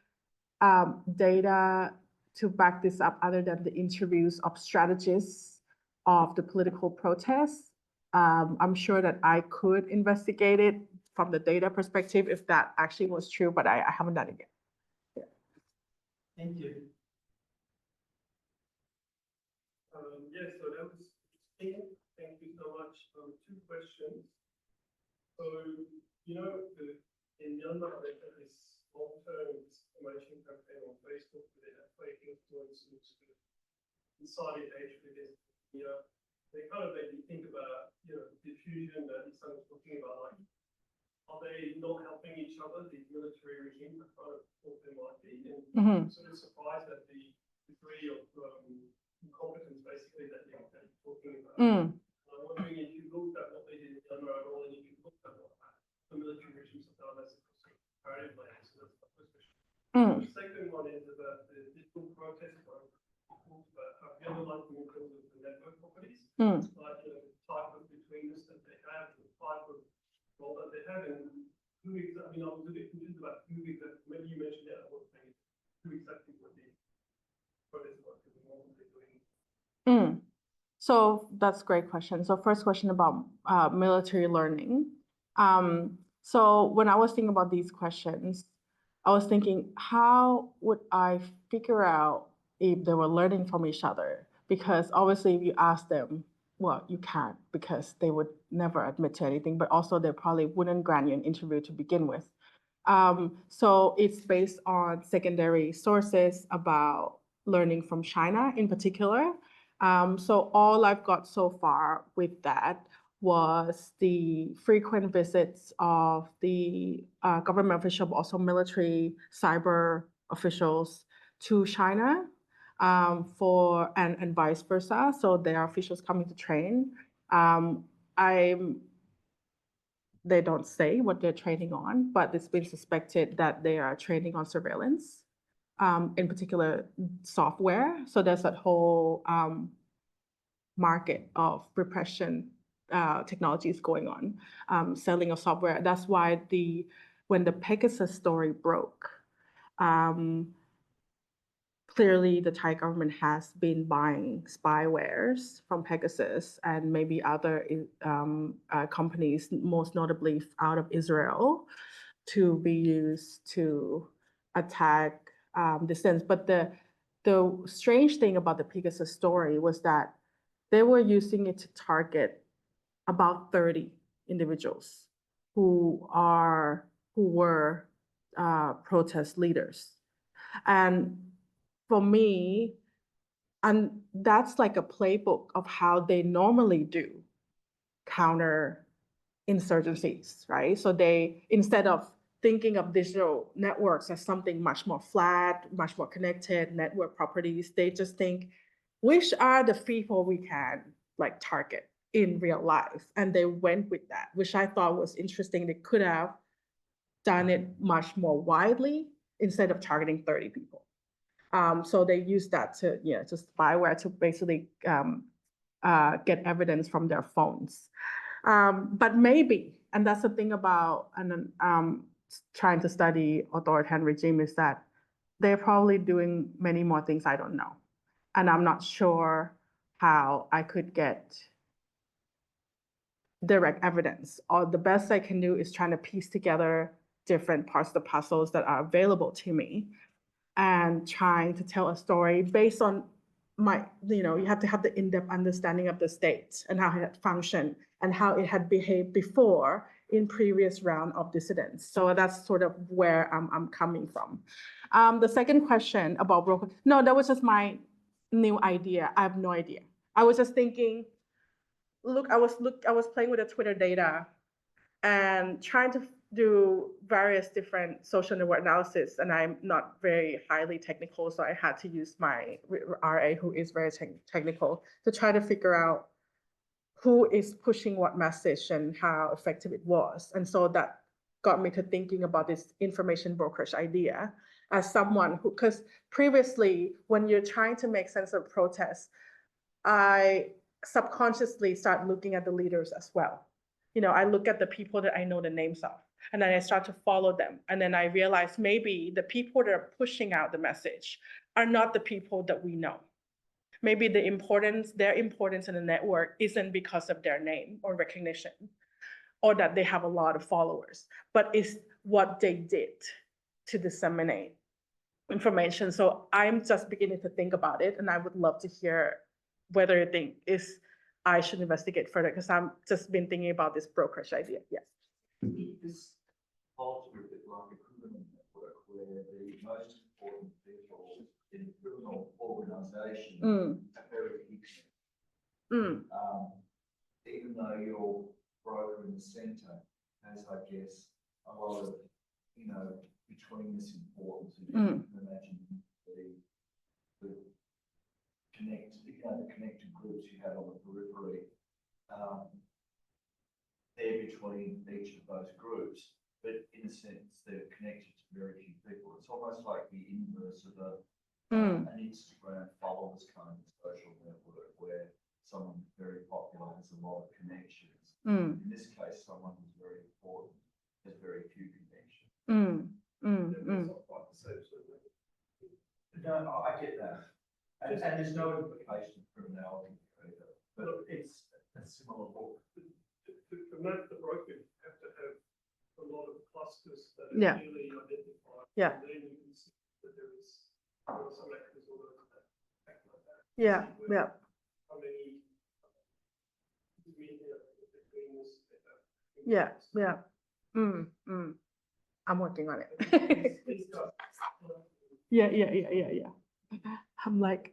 data to back this up other than the interviews of strategists of the political protests. I'm sure that I could investigate it from the data perspective if that actually was true, but I haven't done it yet. Thank you. Yeah, so that was interesting. Thank you so much. Two questions. So, you know, in Myanmar, they have this long-term disinformation campaign on Facebook where they have fake influencers to incite hatred against India. They kind of make you think about, you know, diffusion that Isan was talking about, like, are they not helping each other, these military regimes? I kind of thought they might be, and I'm sort of surprised at the degree of incompetence, basically, that you're talking about. I'm wondering if you looked at what they did in Myanmar at all, and if you looked at what the military regimes have done as a comparative land. So that's the first question. The second one is about the digital protest. I've never liked them in terms of the network properties, like, you know, the type of betweenness that they have, the type of role that they have, and who exactly, I mean, I was a bit confused about who exactly, maybe you mentioned that, I was saying, who exactly were the protest workers and what were they doing? So that's a great question. So first question about military learning. So when I was thinking about these questions, I was thinking, how would I figure out if they were learning from each other? Because obviously if you ask them, well, you can't, because they would never admit to anything, but also they probably wouldn't grant you an interview to begin with. So it's based on secondary sources about learning from China in particular. So all I've got so far with that was the frequent visits of the government official, but also military cyber officials to China and vice versa. So there are officials coming to train. They don't say what they're training on, but it's been suspected that they are training on surveillance, in particular software. So there's that whole market of repression technologies going on, selling of software. That's why when the Pegasus story broke, clearly the Thai government has been buying spywares from Pegasus and maybe other companies, most notably out of Israel, to be used to attack dissidents. But the strange thing about the Pegasus story was that they were using it to target about 30 individuals who were protest leaders. And for me, and that's like a playbook of how they normally do counter insurgencies, right? So they, instead of thinking of digital networks as something much more flat, much more connected, network properties, they just think, which are the people we can like target in real life? And they went with that, which I thought was interesting. They could have done it much more widely instead of targeting 30 people. So they use that to, just spyware to basically get evidence from their phones. But maybe, and that's the thing about trying to study authoritarian regime, is that they're probably doing many more things I don't know. And I'm not sure how I could get direct evidence. Or the best I can do is trying to piece together different parts of the puzzles that are available to me and trying to tell a story based on you have to have the in-depth understanding of the state and how it had functioned and how it had behaved before in previous round of dissidents. So that's sort of where I'm coming from. The second question about broker, no, that was just my new idea. I have no idea. I was just thinking, I was playing with the Twitter data and trying to do various different social network analysis, and I'm not very highly technical, so I had to use my RA, who is very technical, to try to figure out who is pushing what message and how effective it was. And so that got me to thinking about this information brokerage idea as someone who, because previously, when you're trying to make sense of protests, I subconsciously start looking at the leaders as well. I look at the people that I know the names of, and then I start to follow them. And then I realize maybe the people that are pushing out the message are not the people that we know. Maybe their importance in the network isn't because of their name or recognition, or that they have a lot of followers, but it's what they did to disseminate information. So I'm just beginning to think about it, and I would love to hear whether you think I should investigate further, because I'm just been thinking about this brokerage idea. Yes. This holds a bit like a criminal network where the most important people in a criminal organisation are very ignorant. Even though your broker in the centre has, I guess, a lot of, betweenness importance, and you can imagine the connected groups you have on the periphery, they're between each of those groups, but in a sense, they're connected to very few people. It's almost like the inverse of an Instagram followers kind of social network where someone very popular has a lot of connections. In this case, someone who's very important has very few connections. That's not quite the same sort of thing. No, I get that. And there's no implication of criminality either, but it's a similar book. To map the broker, you have to have a lot of clusters that are clearly identified. Yeah. And then you can see that there are some actors all over that act like that. Yeah. Yeah. How many between this? Yeah. Yeah. I'm working on it. Yeah. I'm like.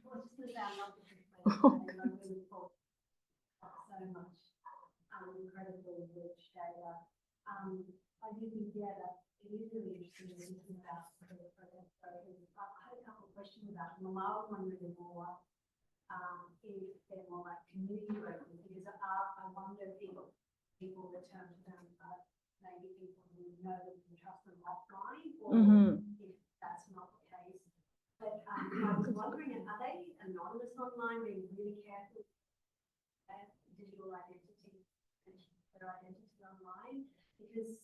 Well, just to say I love the information and I really thought so much incredible rich data. I do think, that it is really interesting to think about the protest brokers. I had a couple of questions about them. My one really more if they're more like community brokers, because I wonder if people return to them, but maybe people who know them can trust them offline, or if that's not the case. But I was wondering, are they anonymous online, being really careful about digital identity and their identity online? Because,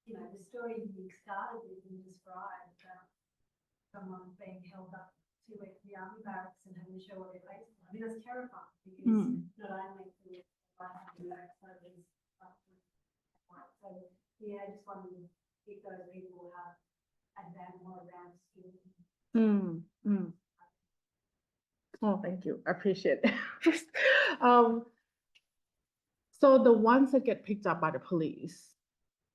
the story you started with and described about someone being held up 2 weeks in the army barracks and having to show what their face was. I mean, that's terrifying, because not only for the life of the barracks, but it's so, I just wondered if those people have more advanced skills. Oh, thank you. I appreciate it. So the ones that get picked up by the police,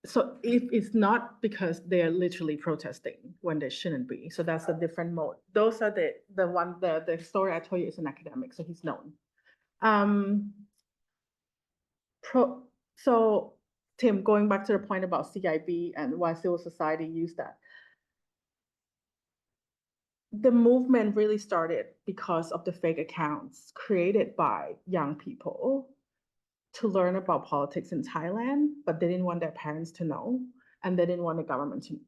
so if it's not because they're literally protesting when they shouldn't be, so that's a different mode. Those are the story I told you is an academic, so he's known. So Tim, going back to the point about CIB and why civil society used that. The movement really started because of the fake accounts created by young people to learn about politics in Thailand, but they didn't want their parents to know, and they didn't want the government to know,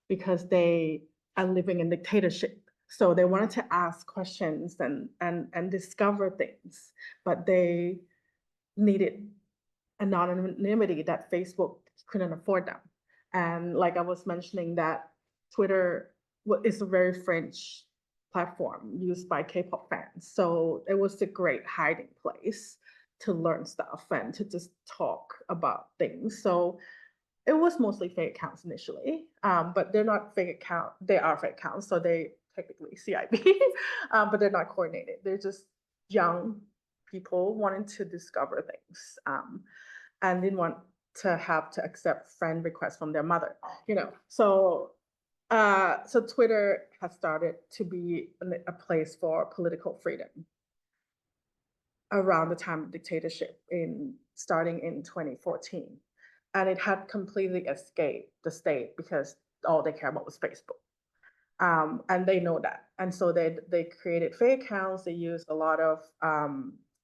because they are living in dictatorship. So they wanted to ask questions and discover things, but they needed anonymity that Facebook couldn't afford them. And like I was mentioning, that Twitter is a very French platform used by K-pop fans. So it was a great hiding place to learn stuff and to just talk about things. So it was mostly fake accounts initially, but they're not fake accounts. They are fake accounts, so they technically CIB, but they're not coordinated. They're just young people wanting to discover things and didn't want to have to accept friend requests from their mother, So Twitter has started to be a place for political freedom around the time of dictatorship starting in 2014. And it had completely escaped the state because all they care about was Facebook. And they know that. And so they created fake accounts. They used a lot of,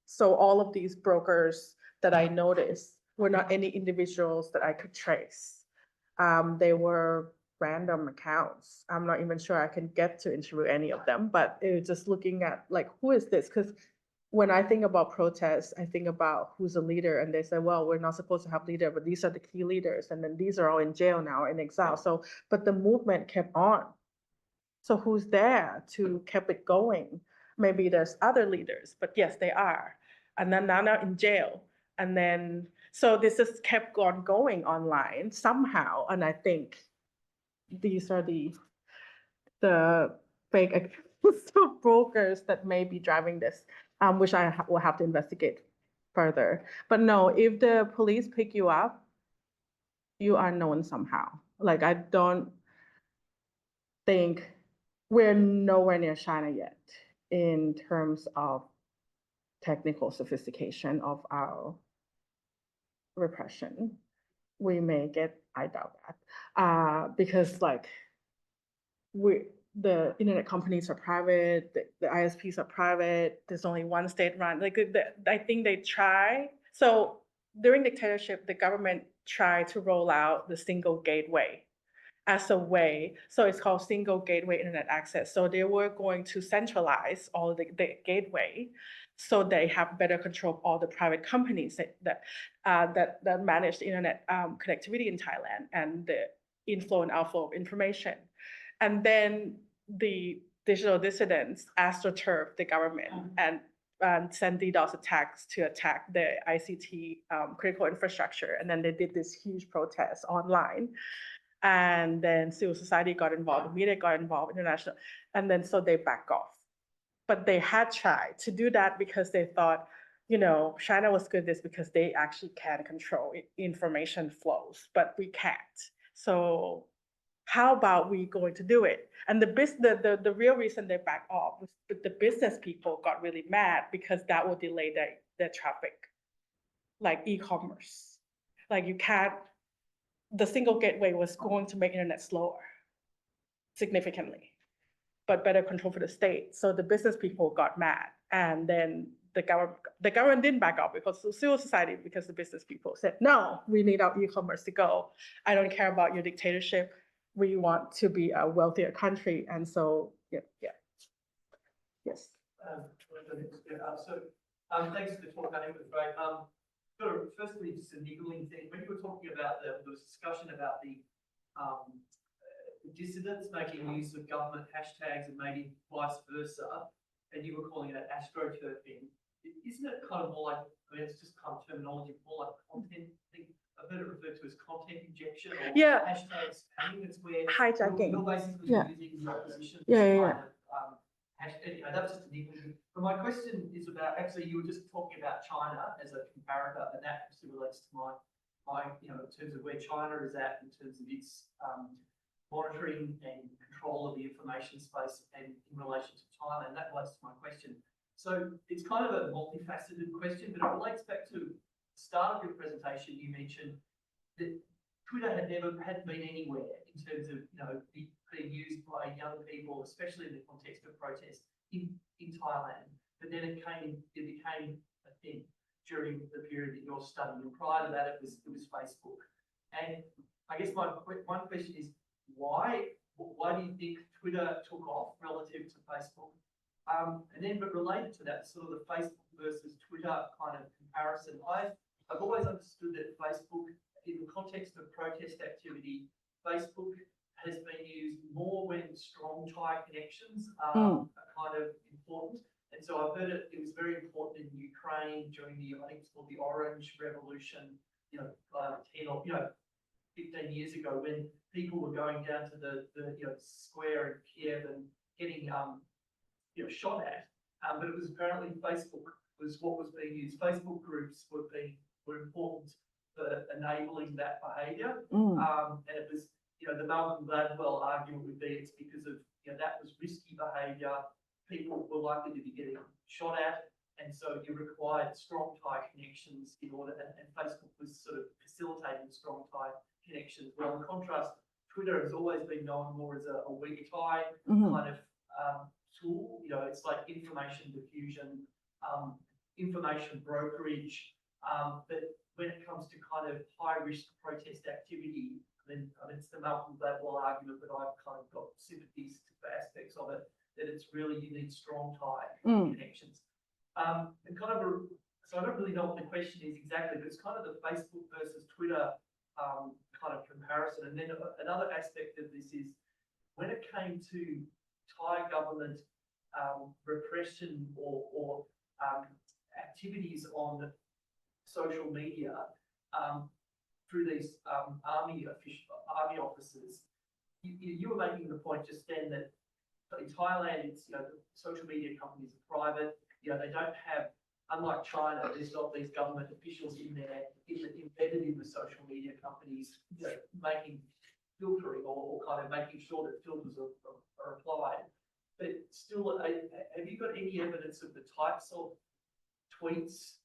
so all of these brokers that I noticed were not any individuals that I could trace. They were random accounts. I'm not even sure I can get to interview any of them, but it was just looking at like, who is this? Because when I think about protests, I think about who's a leader, and they say, well, we're not supposed to have leader, but these are the key leaders, and then these are all in jail now, in exile. So, but the movement kept on. So who's there to keep it going? Maybe there's other leaders, but yes, they are. And then now they're in jail. And then, so this just kept on going online somehow. And I think these are the fake accounts of brokers that may be driving this, which I will have to investigate further. But no, if the police pick you up, you are known somehow. Like, I don't think we're nowhere near China yet in terms of technical sophistication of our repression. We may get, I doubt that, because like the internet companies are private, the ISPs are private, there's only one state run. Like I think they try. So during dictatorship, the government tried to roll out the single gateway as a way. So it's called single gateway internet access. So they were going to centralize all the gateway, so they have better control of all the private companies that manage the internet connectivity in Thailand and the inflow and outflow of information. And then the digital dissidents astroturfed the government and send DDoS attacks to attack the ICT critical infrastructure. And then they did this huge protest online. And then civil society got involved, the media got involved, international, and then so they back off. But they had tried to do that because they thought, China was good at this because they actually can control information flows, but we can't. So how about we going to do it? And the real reason they backed off was the business people got really mad because that would delay their traffic, like e-commerce. Like you can't, the single gateway was going to make internet slower significantly, but better control for the state. So the business people got mad, and then the government didn't back up because the civil society, because the business people said, no, we need our e-commerce to go. I don't care about your dictatorship. We want to be a wealthier country. And so, yes. Thanks for the talk. I think it was great. Firstly, just a niggling thing. When you were talking about there was discussion about the dissidents making use of government hashtags and maybe vice versa, and you were calling it astroturfing. Isn't it kind of more like, it's just kind of terminology, more like content? I think I've heard it referred to as content injection or hashtag spamming. It's where hijacking. You're basically using the opposition that was just a niggling. But my question is about, actually, you were just talking about China as a comparator, and that actually relates to my in terms of where China is at in terms of its monitoring and control of the information space and in relation to Thailand. That relates to my question. So it's kind of a multifaceted question, but it relates back to the start of your presentation. You mentioned that Twitter had been anywhere in terms of being used by young people, especially in the context of protest in Thailand. But then it became a thing during the period that you're studying. And prior to that, it was Facebook. And I guess my one question is why do you think Twitter took off relative to Facebook? And then, but related to that, sort of the Facebook versus Twitter kind of comparison. I've always understood that Facebook, in the context of protest activity, Facebook has been used more when strong Thai connections are kind of important. And so I've heard it was very important in Ukraine during I think it's called the Orange Revolution, 10 or 15 years ago, when people were going down to the square in Kiev and getting shot at. But it was apparently Facebook was what was being used. Facebook groups were important for enabling that behaviour. And it was, the Malcolm Gladwell argument would be it's because of, that was risky behaviour. People were likely to be getting shot at. And so you required strong Thai connections in order, and Facebook was sort of facilitating strong Thai connections. Well, in contrast, Twitter has always been known more as a weak Thai kind of tool. It's like information diffusion, information brokerage. But when it comes to kind of high-risk protest activity, I mean, it's the Malcolm Gladwell argument that I've kind of got sympathies for aspects of it, that it's really, you need strong Thai connections. And kind of so I don't really know what the question is exactly, but it's kind of the Facebook versus Twitter kind of comparison. And then another aspect of this is when it came to Thai government repression or activities on social media through these army officers, you were making the point just then that in Thailand, it's, the social media companies are private. They don't have, unlike China, there's not these government officials in there embedded in the social media companies, making filtering or kind of making sure that filters are applied. But still, have you got any evidence of the types of tweets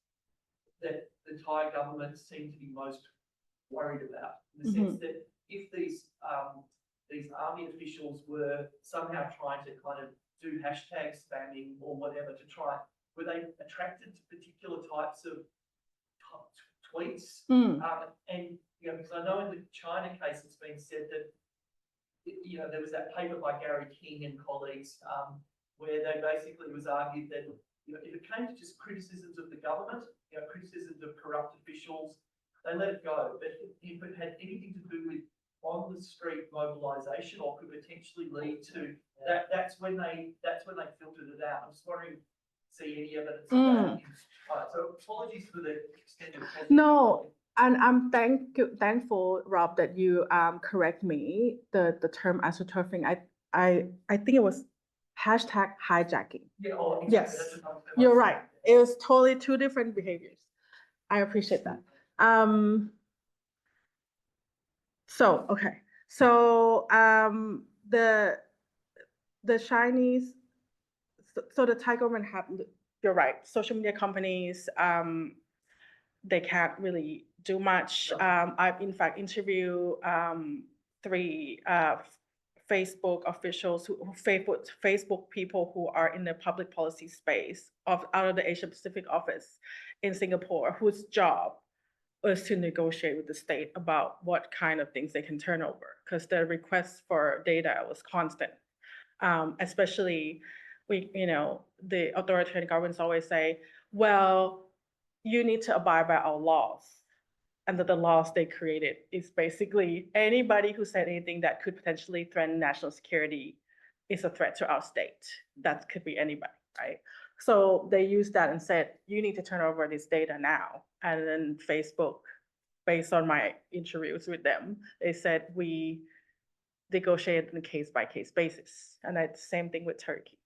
that the Thai government seem to be most worried about? In the sense that if these army officials were somehow trying to kind of do hashtag spamming or whatever to try, were they attracted to particular types of tweets? And because I know in the China case, it's been said that there was that paper by Gary King and colleagues where they basically was argued that if it came to just criticisms of the government, criticisms of corrupt officials, they let it go. But if it had anything to do with on the street mobilisation or could potentially lead to that, that's when they filtered it out. I'm just wondering, see any evidence of that. So apologies for the extended. No. And I'm thankful, Rob, that you correct me. The term astroturfing, I think it was hashtag hijacking. Yeah, exactly. Yes, you're right. It was totally two different behaviors. I appreciate that. So the Chinese, so the Thai government have, you're right, social media companies, they can't really do much. I've in fact interviewed 3 Facebook officials, Facebook people who are in the public policy space out of the Asia Pacific office in Singapore, whose job was to negotiate with the state about what kind of things they can turn over, because the request for data was constant. Especially, the authoritarian governments always say, well, you need to abide by our laws. And that the laws they created is basically anybody who said anything that could potentially threaten national security is a threat to our state. That could be anybody, right? So they used that and said, you need to turn over this data now. And then Facebook, based on my interviews with them, they said we negotiated on a case-by-case basis. And that's the same thing with Turkey.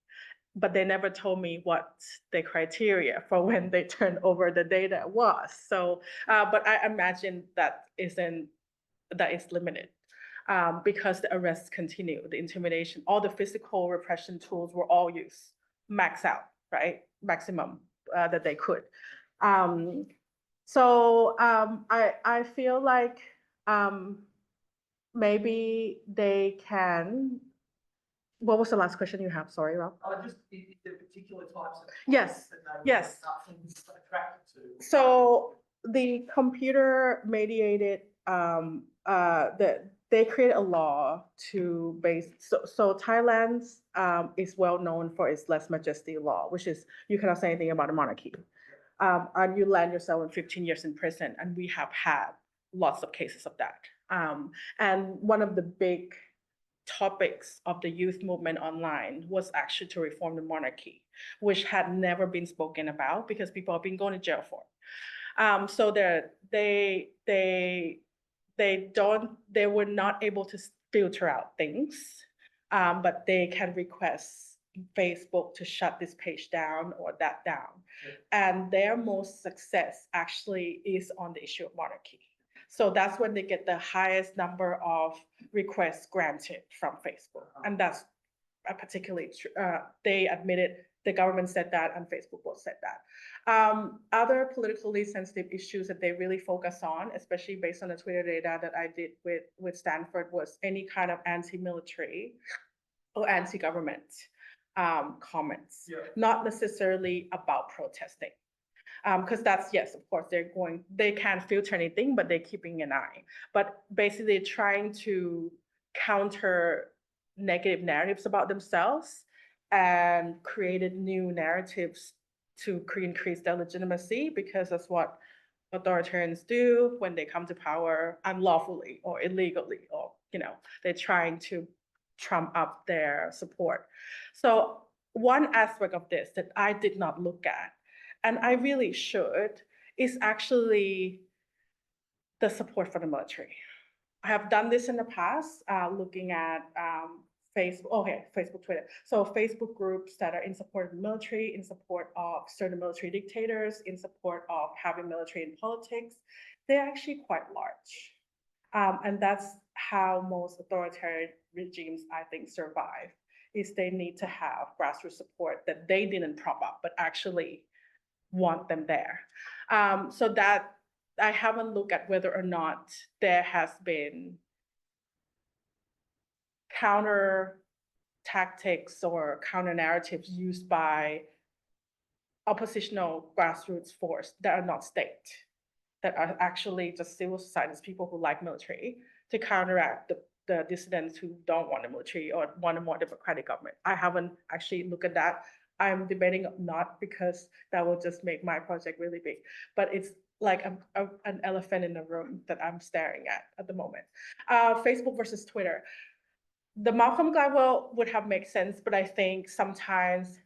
But they never told me what the criteria for when they turned over the data was. So, but I imagine that is limited because the arrests continue, the intimidation, all the physical repression tools were all used, max out, right? Maximum that they could. So I feel like maybe they can. What was the last question you have? Sorry, Rob. Just the particular types of yes, yes. Attracted to. So the computer mediated they created a law to base. So Thailand's is well known for its lèse majesté law, which is you cannot say anything about a monarchy, and you land yourself in 15 years in prison. And we have had lots of cases of that. And one of the big topics of the youth movement online was actually to reform the monarchy, which had never been spoken about because people have been going to jail for it. So they were not able to filter out things, but they can request Facebook to shut this page down or that down. And their most success actually is on the issue of monarchy. So that's when they get the highest number of requests granted from Facebook. And that's particularly true. They admitted, the government said that, and Facebook both said that. Other politically sensitive issues that they really focus on, especially based on the Twitter data that I did with Stanford, was any kind of anti-military or anti-government comments, not necessarily about protesting. Because that's, yes, of course, they can't filter anything, but they're keeping an eye. But basically trying to counter negative narratives about themselves and created new narratives to increase their legitimacy, because that's what authoritarians do when they come to power unlawfully or illegally, or, they're trying to trump up their support. So one aspect of this that I did not look at, and I really should, is actually the support for the military. I have done this in the past, looking at Facebook, Twitter. So Facebook groups that are in support of the military, in support of certain military dictators, in support of having military in politics, they're actually quite large. And that's how most authoritarian regimes, I think, survive, is they need to have grassroots support that they didn't prop up, but actually want them there. So that I haven't looked at whether or not there has been counter tactics or counter narratives used by oppositional grassroots force that are not state, that are actually just civil society, people who like military, to counteract the dissidents who don't want the military or want a more democratic government. I haven't actually looked at that. I'm debating not, because that will just make my project really big, but it's like an elephant in the room that I'm staring at the moment. Facebook versus Twitter. The Malcolm Gladwell would have made sense, but I think sometimes,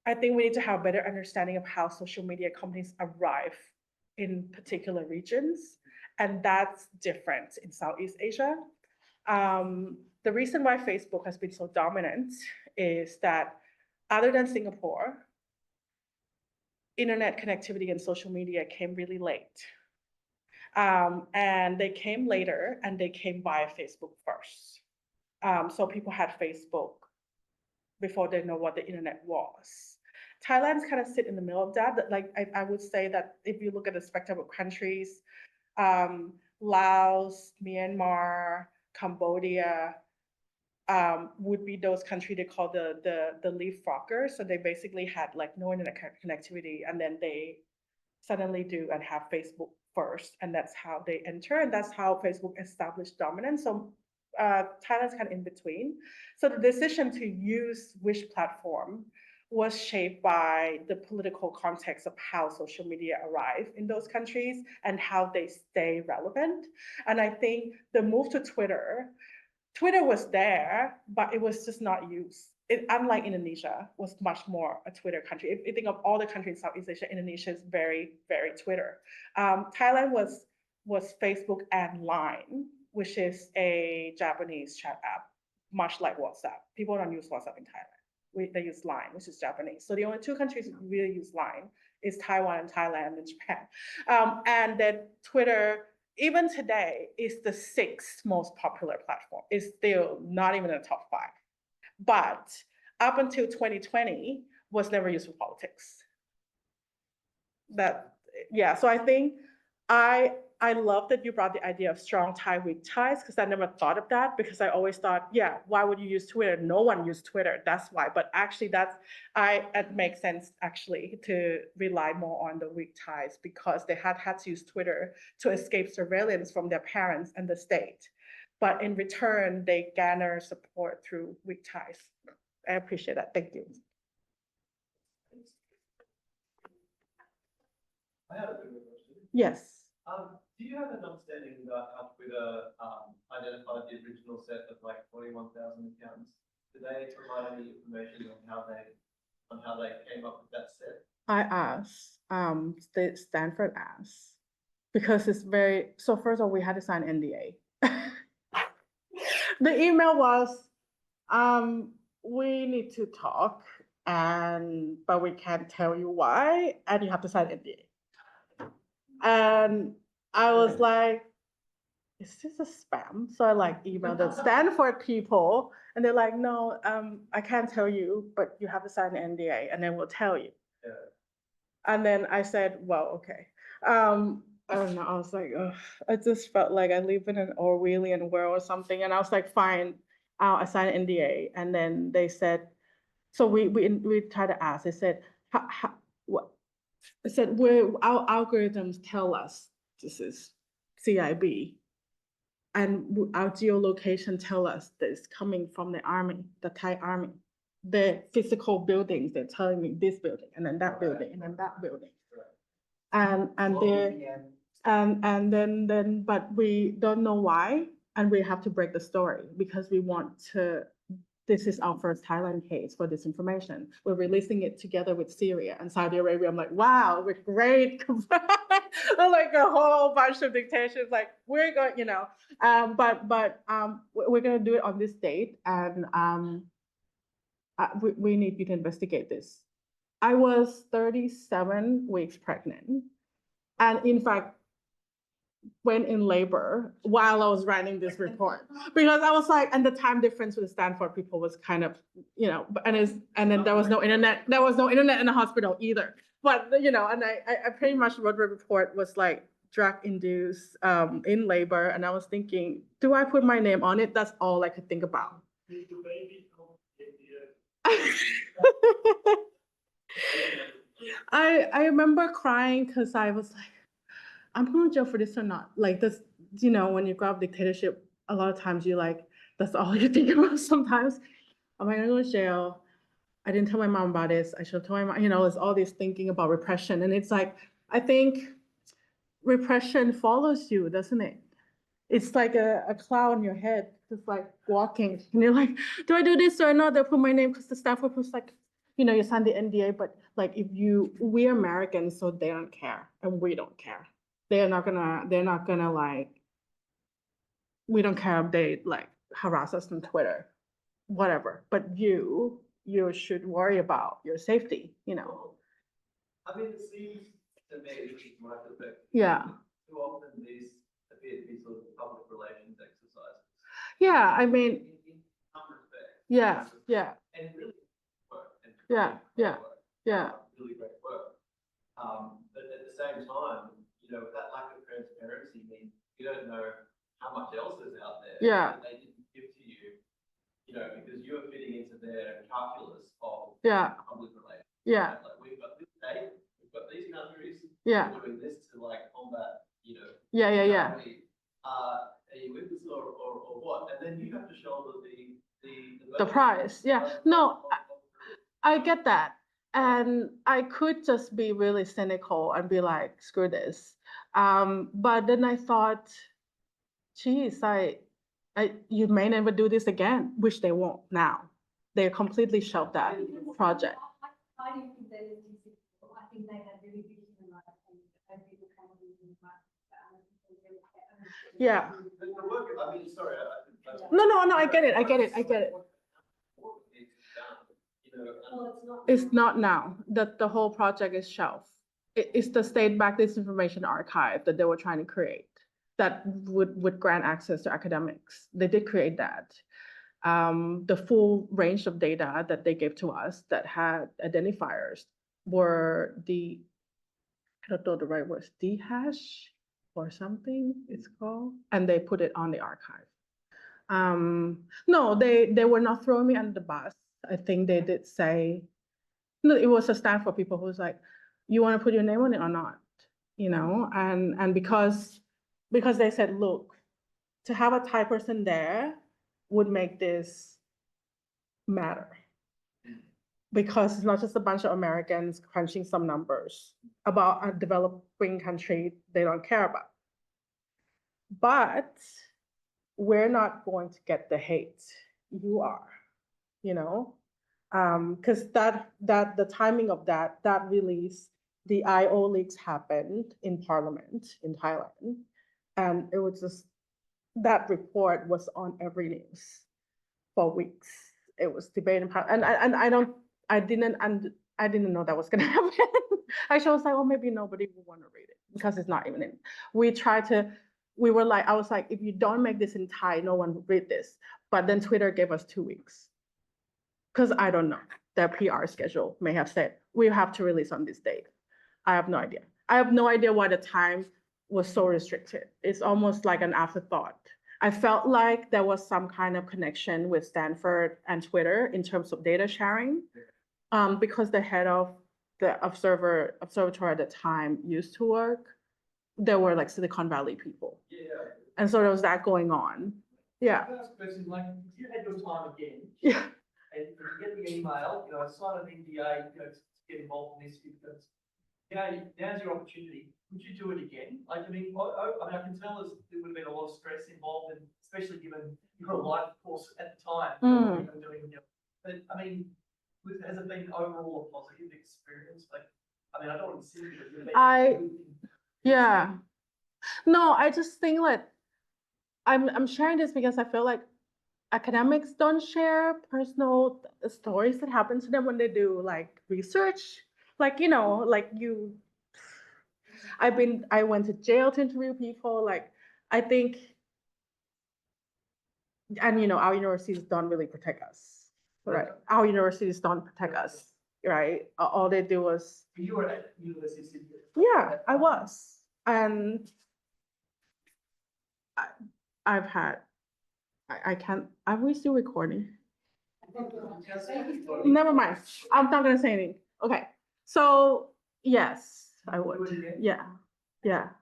we need to have a better understanding of how social media companies arrive in particular regions, and that's different in Southeast Asia. The reason why Facebook has been so dominant is that, other than Singapore, internet connectivity and social media came really late. And they came later, and they came via Facebook first. So people had Facebook before they know what the internet was. Thailand's kind of sit in the middle of that. Like, I would say that if you look at the spectrum of countries, Laos, Myanmar, Cambodia, would be those countries they call the leapfroggers. So they basically had like no internet connectivity, and then they suddenly do and have Facebook first, and that's how they enter, and that's how Facebook established dominance. So Thailand's kind of in between. So the decision to use which platform was shaped by the political context of how social media arrive in those countries and how they stay relevant. And I think the move to Twitter was there, but it was just not used. Unlike Indonesia, was much more a Twitter country. If you think of all the countries in Southeast Asia, Indonesia is very, very Twitter. Thailand was Facebook and Line, which is a Japanese chat app, much like WhatsApp. People don't use WhatsApp in Thailand. They use Line, which is Japanese. So the only two countries that really use Line is Taiwan and Thailand and Japan. And then Twitter, even today, is the 6th most popular platform. It's still not even in the top 5. But up until 2020, was never used for politics. So I think I love that you brought the idea of strong tie, weak ties, because I never thought of that, because I always thought, why would you use Twitter? No one used Twitter, that's why. But actually it makes sense actually to rely more on the weak ties, because they had to use Twitter to escape surveillance from their parents and the state. But in return, they garner support through weak ties. I appreciate that, thank you. I have a quick question. Yes. Do you have an understanding about how Twitter identified the original set of like 41,000 accounts? Did they provide any information on how they came up with that set? I asked, Stanford asked, because it's very, so first of all, we had to sign NDA. The email was, we need to talk, but we can't tell you why, and you have to sign NDA. And I was like, is this a spam? So I like emailed the Stanford people, and they're like, no, I can't tell you, but you have to sign an NDA, and then we'll tell you. Yeah. And then I said, well, okay. I don't know, I was like, ugh, I just felt like I live in an Orwellian world or something. And I was like, fine, I signed an NDA. And then they said, so we tried to ask, they said, what? They said, our algorithms tell us this is CIB. And our geolocation tell us that it's coming from the army, the Thai army. the physical buildings. They're telling me this building and then that building and then that building. And then, but we don't know why, and we have to break the story because we want to. This is our first Thailand case for disinformation. We're releasing it together with Syria and Saudi Arabia. I'm like, wow, we're great. Like a whole bunch of dictatorships. Like we're going, but we're gonna do it on this date, and we need you to investigate this. I was 37 weeks pregnant, and in fact, went in labor while I was writing this report because I was like, and the time difference with the Stanford people was kind of, and then there was no internet. There was no internet in the hospital either. But and I pretty much wrote the report was like drug induced in labor, and I was thinking, do I put my name on it? That's all I could think about. I remember crying because I was like, I'm going to jail for this or not. Like this, when you grow up dictatorship, a lot of times you like, that's all you think about sometimes. Am I going to go to jail? I didn't tell my mom about this. I should have told my mom, it's all this thinking about repression. And it's like, I think repression follows you, doesn't it? It's like a cloud in your head, just like walking. And you're like, do I do this or not? They'll put my name because the staff was like, you signed the NDA, but like we're Americans, so they don't care and we don't care. They're not gonna like, we don't care if they like harass us on Twitter, whatever. But you should worry about your safety, I mean, it seems to me, this is my perspective. Yeah. Too often these appear to be sort of public relations exercises. Yeah, I mean. In some respects. Yeah. And really work. And Yeah. Really great work. But at the same time, that lack of transparency means you don't know how much else is out there that they didn't give to you, because you're fitting into their calculus of public relations. Yeah. Like we've got this date, we've got these countries, we're doing this to like combat, Yeah. Are you with us or what? And then you have to shoulder the price. Yeah. No, I get that. And I could just be really cynical and be like, screw this. But then I thought, geez, you may never do this again, which they won't now. They completely shelved that project. I don't think they were disrespectful. I think they had really big human rights and people came in human rights. Yeah. The work, I mean, sorry. No, I get it. It's not now. The whole project is shelved. It's the state-backed disinformation archive that they were trying to create that would grant access to academics. They did create that. The full range of data that they gave to us that had identifiers were I don't know the right words, DHash or something it's called, and they put it on the archive. No, they were not throwing me under the bus. I think they did say, no, it was a Stanford people who's like, you want to put your name on it or not? And because they said, look, to have a Thai person there would make this matter. Because it's not just a bunch of Americans crunching some numbers about a developing country they don't care about. But we're not going to get the hate. You are, because the timing of that release, the IO leaks happened in Parliament in Thailand, and it was just that report was on every news for weeks. It was debated, and I didn't know that was gonna happen. Actually, I was like, oh, maybe nobody will want to read it because it's not even in. I was like, if you don't make this in Thai, no one will read this. But then Twitter gave us 2 weeks. Because I don't know, their PR schedule may have said, we have to release on this date. I have no idea. I have no idea why the time was so restricted. It's almost like an afterthought. I felt like there was some kind of connection with Stanford and Twitter in terms of data sharing, because the head of the observatory at the time used to work. There were like Silicon Valley people. Yeah. And so there was that going on. Yeah. First question, like, if you had your time again, Yeah. and if you get the email, sign an NDA, to get involved in this, because now's your opportunity. Would you do it again? Like, I mean, I can tell there would have been a lot of stress involved, and especially given your life course at the time, what you were doing. But I mean, has it been overall a positive experience? Like, I mean, I don't want to see it. Yeah. No, I just think like I'm sharing this because I feel like academics don't share personal stories that happen to them when they do like research. Like, I went to jail to interview people. Like, I think, and our universities don't really protect us, right? Our universities don't protect us, right? All they do was. You were at University of Sydney. Yeah, I was, and I've had. I can't. Are we still recording? Never mind. I'm not gonna say anything. Okay. So yes, I would. Yeah. Yeah.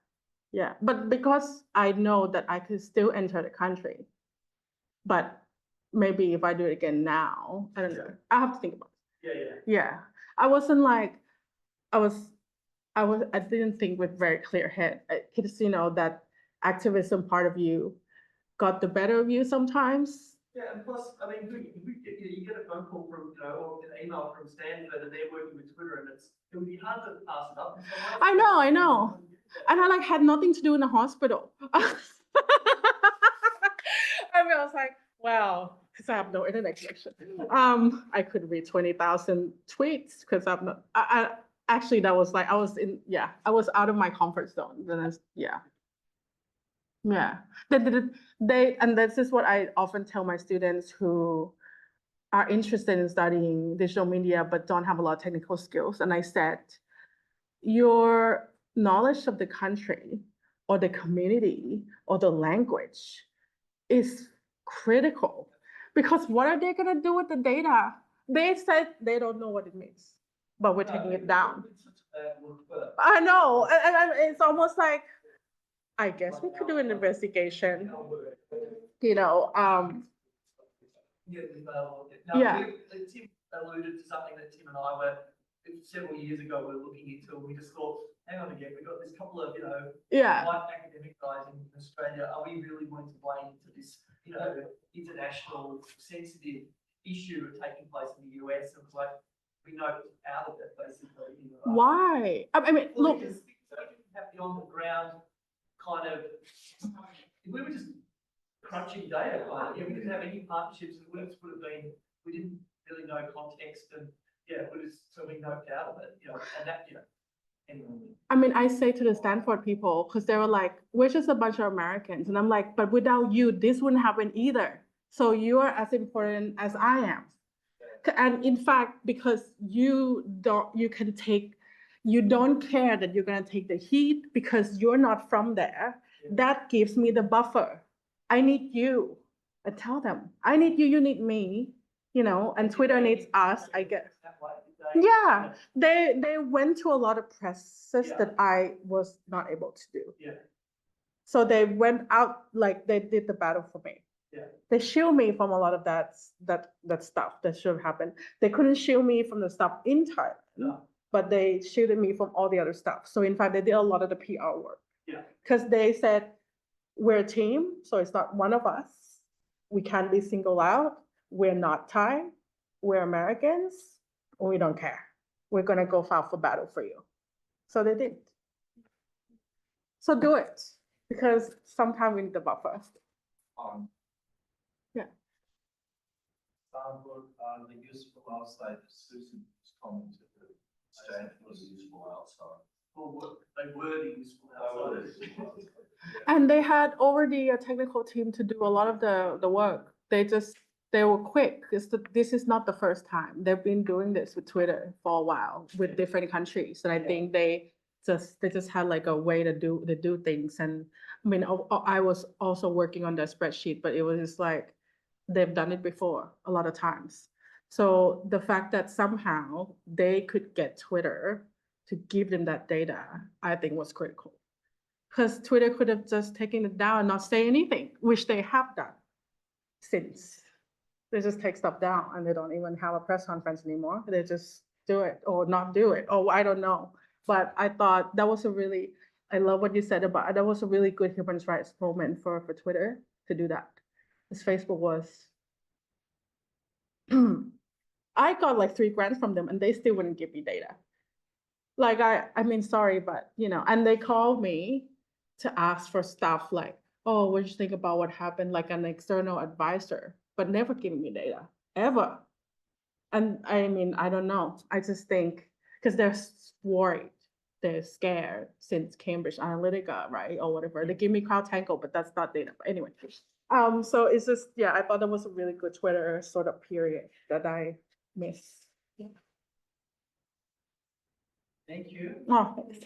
Yeah. But because I know that I could still enter the country, but maybe if I do it again now, I don't know. I have to think about it. Yeah. I wasn't like, I didn't think with very clear head. Because that activism part of you got the better of you sometimes. Yeah, and plus, I mean, you get a phone call from, or an email from Stanford, and they're working with Twitter, and it would be hard to pass it up. I know. And I had nothing to do in the hospital. I mean, I was like, wow, because I have no internet connection. I could read 20,000 tweets because I'm not. Actually, that was like I was out of my comfort zone. Then yeah. And this is what I often tell my students who are interested in studying digital media but don't have a lot of technical skills. And I said, your knowledge of the country or the community or the language is critical, because what are they going to do with the data? They said they don't know what it means, but we're taking it down. I know, and it's almost like, I guess we could do an investigation. Yeah. Tim alluded to something that Tim and I were several years ago we were looking into, and we just thought, hang on again, we've got this couple of white academic guys in Australia. Are we really going to blame into this international sensitive issue taking place in the US? And it was like, we know out of it basically. Why? I mean, look. Because we didn't have the on the ground kind of. We were just crunching data, right? We didn't have any partnerships. It would have been. We didn't really know context, and so we noped out of it. And that Anyway. I mean, I say to the Stanford people, because they were like, we're just a bunch of Americans. And I'm like, but without you, this wouldn't happen either. So you are as important as I am. And in fact, because you don't care that you're going to take the heat because you're not from there, that gives me the buffer. I need you. I tell them, I need you, you need me, and Twitter needs us, I guess. Yeah, they went to a lot of presses that I was not able to do. Yeah. So they went out, like they did the battle for me. Yeah. They shield me from a lot of that stuff that should have happened. They couldn't shield me from the stuff in Thailand, but they shielded me from all the other stuff. So in fact, they did a lot of the PR work. Yeah. Because they said, we're a team, so it's not one of us. We can't be singled out. We're not Thai. We're Americans. We don't care. We're gonna go fight for battle for you. So they did. So do it, because sometimes we need the buffer. Yeah. Stanford, the useful outside. Susan commented that Stanford was useful outside. They were the useful outside. And they had already a technical team to do a lot of the work. They were quick. This is not the first time. They've been doing this with Twitter for a while with different countries. And I think they just had like a way to do things. And I mean, I was also working on their spreadsheet, but it was just like, they've done it before a lot of times. So the fact that somehow they could get Twitter to give them that data, I think was critical. Because Twitter could have just taken it down and not say anything, which they have done since. They just take stuff down and they don't even have a press conference anymore. They just do it or not do it. Oh, I don't know. But I thought that was I love what you said about, that was a really good human rights moment for Twitter to do that. Because Facebook was, I got like 3 grants from them and they still wouldn't give me data. Like, I mean, sorry, but and they called me to ask for stuff like, oh, what do you think about what happened? Like an external advisor, but never giving me data, ever. And I mean, I don't know. I just think, because they're worried, they're scared since Cambridge Analytica, right? Or whatever. They give me CrowdTangle, but that's not data. But anyway, so it's just, yeah, I thought that was a really good Twitter sort of period that I miss. Yeah. Thank you. Oh, thanks.